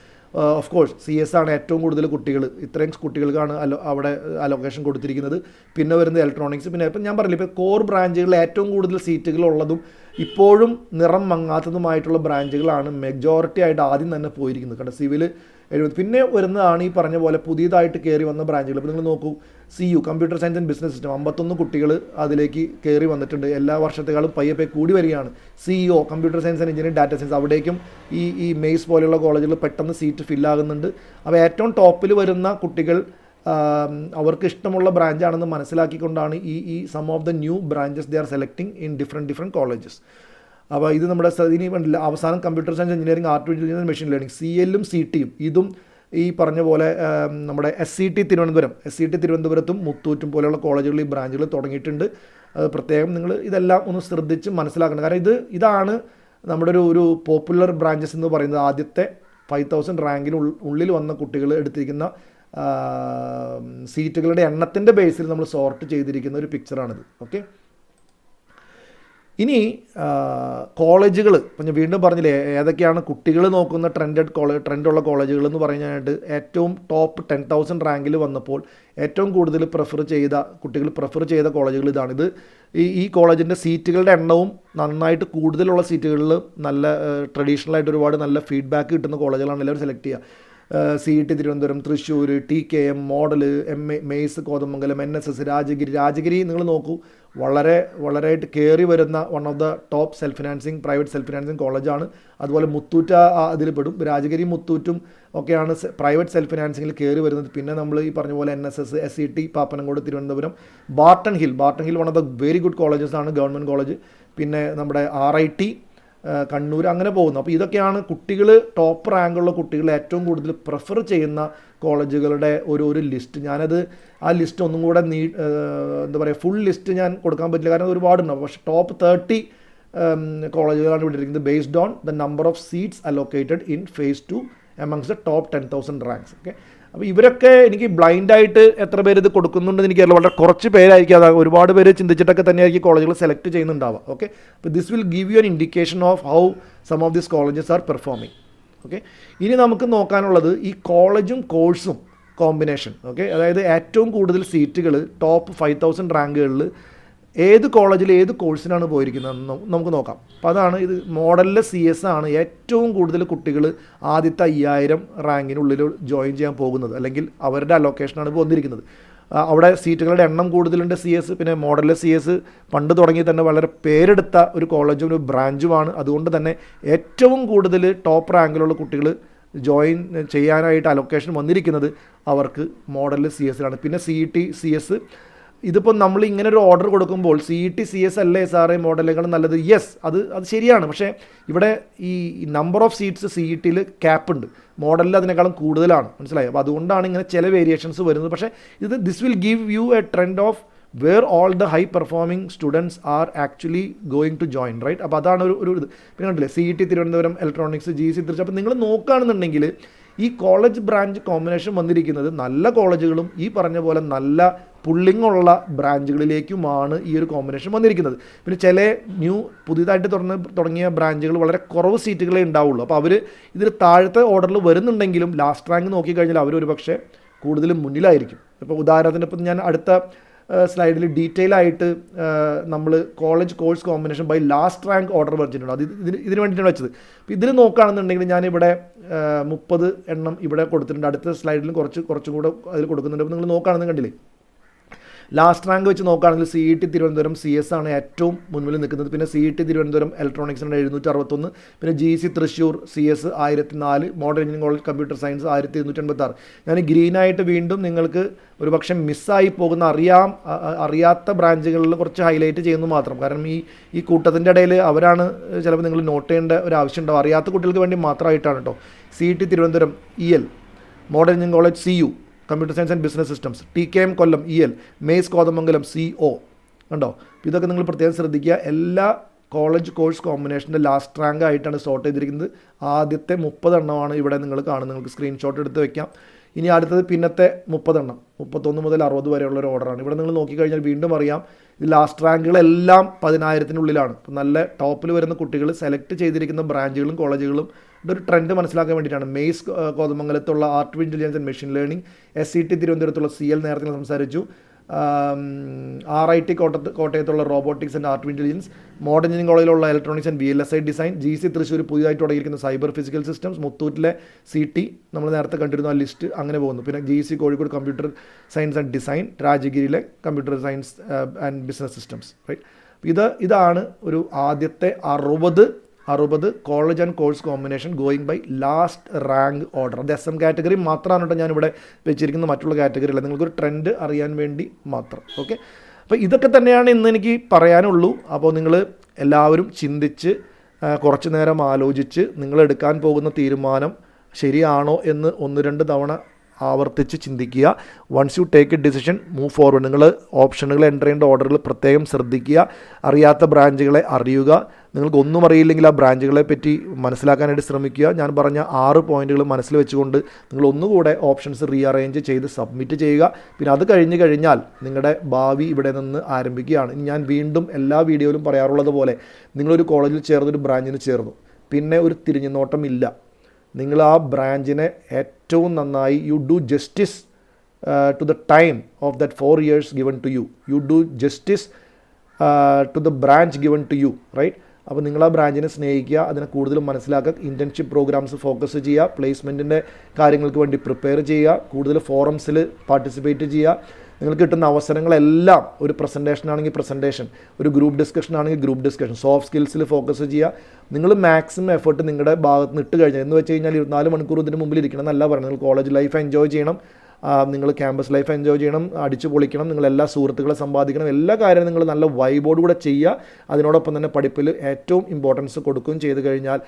ഓഫ് കോഴ്സ് CS ആണ് ഏറ്റവും കൂടുതൽ കുട്ടികൾ, ഇത്രയും കുട്ടികൾക്കാണ് അവിടെ അലോക്കേഷൻ കൊടുത്തിരിക്കുന്നത്. പിന്നെ വരുന്നത് ഇലക്ട്രോണിക്സ്. പിന്നെ ഇപ്പം ഞാൻ പറഞ്ഞില്ല, ഇപ്പോൾ കോർ ബ്രാഞ്ചുകളിൽ ഏറ്റവും കൂടുതൽ സീറ്റുകളുള്ളതും ഇപ്പോഴും നിറം മങ്ങാത്തതുമായിട്ടുള്ള ബ്രാഞ്ചുകളാണ് മെജോറിറ്റി ആയിട്ട് ആദ്യം തന്നെ പോയിരിക്കുന്നത്. കാരണം സിവിൽ 70. പിന്നെ വരുന്നതാണ് ഈ പറഞ്ഞ പോലെ പുതിയതായിട്ട് കയറി വന്ന ബ്രാഞ്ചുകൾ. ഇപ്പോൾ നിങ്ങൾ നോക്കൂ, CU computer science and business system 51 കുട്ടികൾ അതിലേക്ക് കയറി വന്നിട്ടുണ്ട്. എല്ലാ വർഷത്തെക്കാളും പയ്യെ കൂടി വരികയാണ്. CEO computer science and engineering data science, അവിടേക്കും ഈ മെയ്സ് പോലെയുള്ള കോളേജുകൾ പെട്ടെന്ന് സീറ്റ് ഫില്ലാകുന്നുണ്ട്. അപ്പോൾ ഏറ്റവും ടോപ്പിൽ വരുന്ന കുട്ടികൾ അവർക്ക് ഇഷ്ടമുള്ള ബ്രാഞ്ചാണെന്ന് മനസ്സിലാക്കിക്കൊണ്ടാണ് ഈ some of the new branches they are selecting in different colleges. അപ്പോൾ ഇത് നമ്മുടെ ഇനി വേണ്ടില്ല, അവസാനം computer science engineering artificial intelligence machine learning, CLും CTയും ഇതും ഈ പറഞ്ഞ പോലെ നമ്മുടെ SCT തിരുവനന്തപുരത്തും മുത്തൂറ്റും പോലെയുള്ള കോളേജുകളിൽ ഈ ബ്രാഞ്ചുകൾ തുടങ്ങിയിട്ടുണ്ട്. പ്രത്യേകം നിങ്ങൾ ഇതെല്ലാം ഒന്ന് ശ്രദ്ധിച്ച് മനസ്സിലാക്കണം. കാരണം ഇതാണ് നമ്മുടെ ഒരു പോപ്പുലർ ബ്രാഞ്ചസ് എന്ന് പറയുന്നത്. ആദ്യത്തെ 5000 റാങ്കിനുള്ളിൽ വന്ന കുട്ടികൾ എടുത്തിരിക്കുന്ന സീറ്റുകളുടെ എണ്ണത്തിൻ്റെ ബേസിൽ നമ്മൾ സോർട്ട് ചെയ്തിരിക്കുന്ന ഒരു പിക്ചറാണിത്. ഓക്കെ. ഇനി കോളേജുകൾ, ഇപ്പം ഞാൻ വീണ്ടും പറഞ്ഞില്ലേ ഏതൊക്കെയാണ് കുട്ടികൾ നോക്കുന്ന ട്രെൻഡുള്ള കോളേജുകൾ എന്ന് പറയാനായിട്ട്, ഏറ്റവും ടോപ്പ് 10,000 റാങ്കിൽ വന്നപ്പോൾ ഏറ്റവും കൂടുതൽ കുട്ടികൾ പ്രിഫർ ചെയ്ത കോളേജുകൾ ഇതാണ്. ഈ കോളേജിൻ്റെ സീറ്റുകളുടെ എണ്ണവും നന്നായിട്ട് കൂടുതലുള്ള സീറ്റുകളിൽ നല്ല ട്രഡീഷണലായിട്ട് ഒരുപാട് നല്ല ഫീഡ്ബാക്ക് കിട്ടുന്ന കോളേജുകളാണ് എല്ലാവരും സെലക്ട് ചെയ്യുക. CET Thiruvananthapuram, Thrissur, TKM, model, maze Kothamangalam, NSS, Rajagiri നിങ്ങൾ നോക്കൂ, വളരെയായിട്ട് കയറി വരുന്ന one of the top private self financing കോളേജാണ്. അതുപോലെ മുത്തൂറ്റ് അതിൽ പെടും. രാജഗിരി മുത്തൂറ്റും ഒക്കെയാണ് പ്രൈവറ്റ് സെൽഫ് ഫിനാൻസിങ്ങിൽ കയറി വരുന്നത്. പിന്നെ നമ്മൾ ഈ പറഞ്ഞ പോലെ NSS, SCT, Pappanamcode, Thiruvananthapuram, Barton hill one of the very good colleges ആണ്, ഗവൺമെൻറ് കോളേജ്. പിന്നെ നമ്മുടെ RIT കണ്ണൂർ, അങ്ങനെ പോകുന്നു. അപ്പോൾ ഇതൊക്കെയാണ് കുട്ടികൾ, ടോപ്പ് റാങ്കുള്ള കുട്ടികൾ ഏറ്റവും കൂടുതൽ പ്രിഫർ ചെയ്യുന്ന കോളേജുകളുടെ ഒരു ലിസ്റ്റ്. ആ ലിസ്റ്റ് ഒന്നും കൂടെ ഫുൾ ലിസ്റ്റ് ഞാൻ കൊടുക്കാൻ പറ്റില്ല, കാരണം ഒരുപാടുണ്ടാവും. പക്ഷേ ടോപ്പ് 30 കോളേജുകളാണ് ഇവിടെ ഇരിക്കുന്നത് based on the number of seats allocated in phase 2 amongst the top 10,000 ranks. Okay. അപ്പോൾ ഇവരൊക്കെ എനിക്ക് ബ്ലൈൻഡായിട്ട് എത്ര പേര് ഇത് കൊടുക്കുന്നുണ്ടെന്ന് എനിക്കറിയില്ല, വളരെ കുറച്ച് പേരായിരിക്കും. അത് ഒരുപാട് പേര് ചിന്തിച്ചിട്ടൊക്കെ തന്നെയായിരിക്കും കോളേജുകൾ സെലക്ട് ചെയ്യുന്നുണ്ടാവുക. ഓക്കെ. അപ്പോൾ this will give you an indication of how some of these colleges are performing. Okay. ഇനി നമുക്ക് നോക്കാനുള്ളത് ഈ കോളേജും കോഴ്സും കോമ്പിനേഷൻ. ഓക്കെ. അതായത് ഏറ്റവും കൂടുതൽ സീറ്റുകൾ ടോപ്പ് 5000 റാങ്കുകളിൽ ഏത് കോളേജിൽ ഏത് കോഴ്സിനാണ് പോയിരിക്കുന്നത് നമുക്ക് നോക്കാം. അപ്പോൾ അതാണ് ഇത്. മോഡലിലെ CS ആണ് ഏറ്റവും കൂടുതൽ കുട്ടികൾ ആദ്യത്തെ 5000 റാങ്കിനുള്ളിൽ ജോയിൻ ചെയ്യാൻ പോകുന്നത്, അല്ലെങ്കിൽ അവരുടെ അലോക്കേഷനാണ് ഇപ്പോൾ വന്നിരിക്കുന്നത്. അവിടെ സീറ്റുകളുടെ എണ്ണം കൂടുതലുണ്ട് CS. പിന്നെ മോഡലിലെ CS പണ്ട് തുടങ്ങി തന്നെ വളരെ പേരെടുത്ത ഒരു കോളേജും ഒരു ബ്രാഞ്ചുമാണ്. അതുകൊണ്ട് തന്നെ ഏറ്റവും കൂടുതൽ ടോപ്പ് റാങ്കിലുള്ള കുട്ടികൾ ജോയിൻ ചെയ്യാനായിട്ട് അലോക്കേഷൻ വന്നിരിക്കുന്നത് അവർക്ക് മോഡലിൽ CS-ലാണ്. പിന്നെ CET CS, ഇതിപ്പോൾ നമ്മൾ ഇങ്ങനെ ഒരു ഓർഡർ കൊടുക്കുമ്പോൾ CET CS അല്ലേ സാറേ മോഡലുകൾ നല്ലത്? യെസ്, അത് ശരിയാണ്. പക്ഷേ ഇവിടെ ഈ നമ്പർ ഓഫ് സീറ്റ്സ് CET-ൽ ക്യാപ്പ് ഉണ്ട്, മോഡലിൽ അതിനേക്കാളും കൂടുതലാണ്. മനസ്സിലായി? അപ്പോൾ അതുകൊണ്ടാണ് ഇങ്ങനെ ചില വേരിയേഷൻസ് വരുന്നത്. പക്ഷേ this will give U A trend of where all the high performing students are actually going to join, right? അപ്പോൾ അതാണ് ഒരു ഇത്. പിന്നെ കണ്ടില്ലേ, CET Thiruvananthapuram electronics, GC Thrissur. അപ്പോൾ നിങ്ങൾ നോക്കുകയാണെന്നുണ്ടെങ്കിൽ ഈ കോളേജ് ബ്രാഞ്ച് കോമ്പിനേഷൻ വന്നിരിക്കുന്നത് നല്ല കോളേജുകളും ഈ പറഞ്ഞ പോലെ നല്ല പുള്ളിങ് ഉള്ള ബ്രാഞ്ചുകളിലേക്കുമാണ് ഈ ഒരു കോമ്പിനേഷൻ വന്നിരിക്കുന്നത്. പിന്നെ ചില പുതിയതായിട്ട് തുടങ്ങിയ ബ്രാഞ്ചുകൾ വളരെ കുറവ് സീറ്റുകളേ ഉണ്ടാവുള്ളൂ. അപ്പോൾ അവർ ഇതിൽ താഴത്തെ ഓർഡറിൽ വരുന്നുണ്ടെങ്കിലും ലാസ്റ്റ് റാങ്ക് നോക്കിക്കഴിഞ്ഞാൽ അവരൊരു പക്ഷേ കൂടുതലും മുന്നിലായിരിക്കും. ഇപ്പോൾ ഉദാഹരണത്തിന് ഇപ്പം ഞാൻ അടുത്ത സ്ലൈഡിൽ ഡീറ്റെയിൽ ആയിട്ട് നമ്മൾ college course combination by last rank order വെച്ചിട്ടുണ്ട്. അത് ഇതിന് വേണ്ടിയിട്ടാണ് വെച്ചത്. അപ്പോൾ ഇതിൽ നോക്കുകയാണെന്നുണ്ടെങ്കിൽ ഞാനിവിടെ 30 എണ്ണം ഇവിടെ കൊടുത്തിട്ടുണ്ട്. അടുത്ത സ്ലൈഡിലും കുറച്ചും കൂടെ അതിൽ കൊടുക്കുന്നുണ്ട്. അപ്പോൾ നിങ്ങൾ നോക്കുകയാണെന്ന് കണ്ടില്ലേ, ലാസ്റ്റ് റാങ്ക് വെച്ച് നോക്കുകയാണെങ്കിൽ CET തിരുവനന്തപുരം CS ആണ് ഏറ്റവും മുൻപിൽ നിൽക്കുന്നത്. പിന്നെ CET തിരുവനന്തപുരം ഇലക്ട്രോണിക്സിന് 761, പിന്നെ GC Thrissur CS 1004, modern engineering college computer science 1286. ഞാൻ ഗ്രീനായിട്ട് വീണ്ടും നിങ്ങൾക്ക് ഒരു പക്ഷേ മിസ്സായി പോകുന്ന അറിയാത്ത ബ്രാഞ്ചുകളിൽ കുറച്ച് ഹൈലൈറ്റ് ചെയ്യുന്നു മാത്രം. കാരണം ഈ കൂട്ടത്തിൻ്റെ ഇടയിൽ അവരാണ് ചിലപ്പോൾ നിങ്ങൾ നോട്ട് ചെയ്യേണ്ട ഒരു ആവശ്യം ഉണ്ടാവും. അറിയാത്ത കുട്ടികൾക്ക് വേണ്ടി മാത്രമായിട്ടാണ് കേട്ടോ. CET Thiruvananthapuram EL, modern engineering college CU, computer science and business systems, TKM Kollam EL, maze Kothamangalam CO. കണ്ടോ? ഇതൊക്കെ നിങ്ങൾ പ്രത്യേകം ശ്രദ്ധിക്കുക. എല്ലാ കോളേജ് കോഴ്സ് കോമ്പിനേഷൻ്റെ ലാസ്റ്റ് റാങ്ക് ആയിട്ടാണ് സോർട്ട് ചെയ്തിരിക്കുന്നത്. ആദ്യത്തെ 30 എണ്ണമാണ് ഇവിടെ നിങ്ങൾ കാണുന്നത്. നിങ്ങൾക്ക് സ്ക്രീൻഷോട്ട് എടുത്ത് വെക്കാം. ഇനി അടുത്തത് പിന്നത്തെ 30 എണ്ണം, 31 മുതൽ 60 വരെയുള്ള ഒരു ഓർഡറാണ്. ഇവിടെ നിങ്ങൾ നോക്കിക്കഴിഞ്ഞാൽ വീണ്ടും അറിയാം, ഇത് ലാസ്റ്റ് റാങ്കുകളെല്ലാം 10,000-നുള്ളിലാണ്. അപ്പോൾ നല്ല ടോപ്പിൽ വരുന്ന കുട്ടികൾ സെലക്ട് ചെയ്തിരിക്കുന്ന ബ്രാഞ്ചുകളും കോളേജുകളും ഒരു ട്രെൻഡ് മനസ്സിലാക്കാൻ വേണ്ടിയിട്ടാണ്. മെയ്സ് കോതമംഗലത്തുള്ള artificial intelligence and machine learning, SCT തിരുവനന്തപുരത്തുള്ള CL നേരത്തെ സംസാരിച്ചു, RIT കോട്ടയത്തുള്ള robotics and artificial intelligence, modern engineering കോളേജിലുള്ള electronics and VLSI design, GC തൃശ്ശൂർ പുതിയതായിട്ട് തുടങ്ങിയിരിക്കുന്ന സൈബർ ഫിസിക്കൽ സിസ്റ്റംസ്, മുത്തൂറ്റിലെ CT നമ്മൾ നേരത്തെ കണ്ടിരുന്ന ആ ലിസ്റ്റ് അങ്ങനെ പോകുന്നു. പിന്നെ GC കോഴിക്കോട് കമ്പ്യൂട്ടർ സയൻസ് ആൻഡ് ഡിസൈൻ, രാജഗിരിയിലെ computer science and business systems, right? ഇതാണ് ഒരു ആദ്യത്തെ 60 college and course combination going by last rank order. അത് SM കാറ്റഗറി മാത്രമാണ് കേട്ടോ ഞാനിവിടെ വെച്ചിരിക്കുന്ന, മറ്റുള്ള കാറ്റഗറി അല്ല. നിങ്ങൾക്കൊരു ട്രെൻഡ് അറിയാൻ വേണ്ടി മാത്രം. ഓക്കെ, അപ്പോൾ ഇതൊക്കെ തന്നെയാണ് ഇന്ന് എനിക്ക് പറയാനുള്ളൂ. അപ്പോൾ നിങ്ങൾ എല്ലാവരും ചിന്തിച്ച് കുറച്ച് നേരം ആലോചിച്ച് നിങ്ങളെടുക്കാൻ പോകുന്ന തീരുമാനം ശരിയാണോ എന്ന് 1-2 തവണ ആവർത്തിച്ച് ചിന്തിക്കുക. Once you take a decision, move forward. നിങ്ങൾ ഓപ്ഷനുകൾ എൻ്റർ ചെയ്യേണ്ട ഓർഡറുകൾ പ്രത്യേകം ശ്രദ്ധിക്കുക. അറിയാത്ത ബ്രാഞ്ചുകളെ അറിയുക. നിങ്ങൾക്കൊന്നും അറിയില്ലെങ്കിൽ ആ ബ്രാഞ്ചുകളെ പറ്റി മനസ്സിലാക്കാനായിട്ട് ശ്രമിക്കുക. ഞാൻ പറഞ്ഞ 6 പോയിന്റുകൾ മനസ്സിൽ വെച്ചുകൊണ്ട് നിങ്ങൾ ഒന്നുകൂടെ ഓപ്ഷൻസ് റീഅറേഞ്ച് ചെയ്ത് സബ്മിറ്റ് ചെയ്യുക. പിന്നെ അത് കഴിഞ്ഞാൽ നിങ്ങളുടെ ഭാവി ഇവിടെ നിന്ന് ആരംഭിക്കുകയാണ്. ഞാൻ വീണ്ടും എല്ലാ വീഡിയോയിലും പറയാറുള്ളത് പോലെ, നിങ്ങളൊരു കോളേജിൽ ചേർന്ന് ഒരു ബ്രാഞ്ചിന് ചേർന്നു, പിന്നെ ഒരു തിരിഞ്ഞുനോട്ടം ഇല്ല. നിങ്ങൾ ആ ബ്രാഞ്ചിനെ ഏറ്റവും നന്നായി you do justice to the time of that 4 years given to you. You do justice to the branch given to you, right? അപ്പോൾ നിങ്ങൾ ആ ബ്രാഞ്ചിനെ സ്നേഹിക്കുക, അതിനെ കൂടുതലും മനസ്സിലാക്കുക, ഇൻറ്റേൺഷിപ്പ് പ്രോഗ്രാംസ് ഫോക്കസ് ചെയ്യുക, പ്ലേസ്മെൻറ്റിൻ്റെ കാര്യങ്ങൾക്ക് വേണ്ടി പ്രിപ്പയർ ചെയ്യുക, കൂടുതൽ ഫോറംസിൽ പാർട്ടിസിപ്പേറ്റ് ചെയ്യുക. നിങ്ങൾക്ക് കിട്ടുന്ന അവസരങ്ങളെല്ലാം, ഒരു പ്രസൻറ്റേഷൻ ആണെങ്കിൽ പ്രസൻറ്റേഷൻ, ഒരു ഗ്രൂപ്പ് ഡിസ്കഷൻ ആണെങ്കിൽ ഗ്രൂപ്പ് ഡിസ്കഷൻ, സോഫ്റ്റ് സ്കിൽസിൽ ഫോക്കസ് ചെയ്യുക. നിങ്ങൾ മാക്സിമം എഫേർട്ട് നിങ്ങളുടെ ഭാഗത്ത് നിന്ന് ഇട്ട് കഴിഞ്ഞാൽ, എന്ന് വെച്ച് കഴിഞ്ഞാൽ 24 മണിക്കൂർ ഇതിന് മുമ്പിൽ ഇരിക്കണം എന്നല്ല പറയുന്നത്. നിങ്ങൾ കോളേജ് ലൈഫ് എൻജോയ് ചെയ്യണം, നിങ്ങൾ ക്യാമ്പസ് ലൈഫ് എൻജോയ് ചെയ്യണം, അടിച്ചു പൊളിക്കണം, നിങ്ങളെല്ലാ സുഹൃത്തുക്കളെ സമ്പാദിക്കണം, എല്ലാ കാര്യവും നിങ്ങൾ നല്ല വൈബോട് കൂടെ ചെയ്യുക. അതിനോടൊപ്പം തന്നെ പഠിപ്പിൽ ഏറ്റവും ഇമ്പോർട്ടൻസ് കൊടുക്കുകയും ചെയ്ത് കഴിഞ്ഞാൽ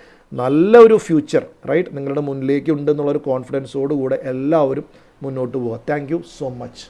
നല്ലൊരു ഫ്യൂച്ചർ, റൈറ്റ്, നിങ്ങളുടെ മുന്നിലേക്ക് ഉണ്ടെന്നുള്ളൊരു കോൺഫിഡൻസോടുകൂടെ എല്ലാവരും മുന്നോട്ട് പോവുക. Thank you so much.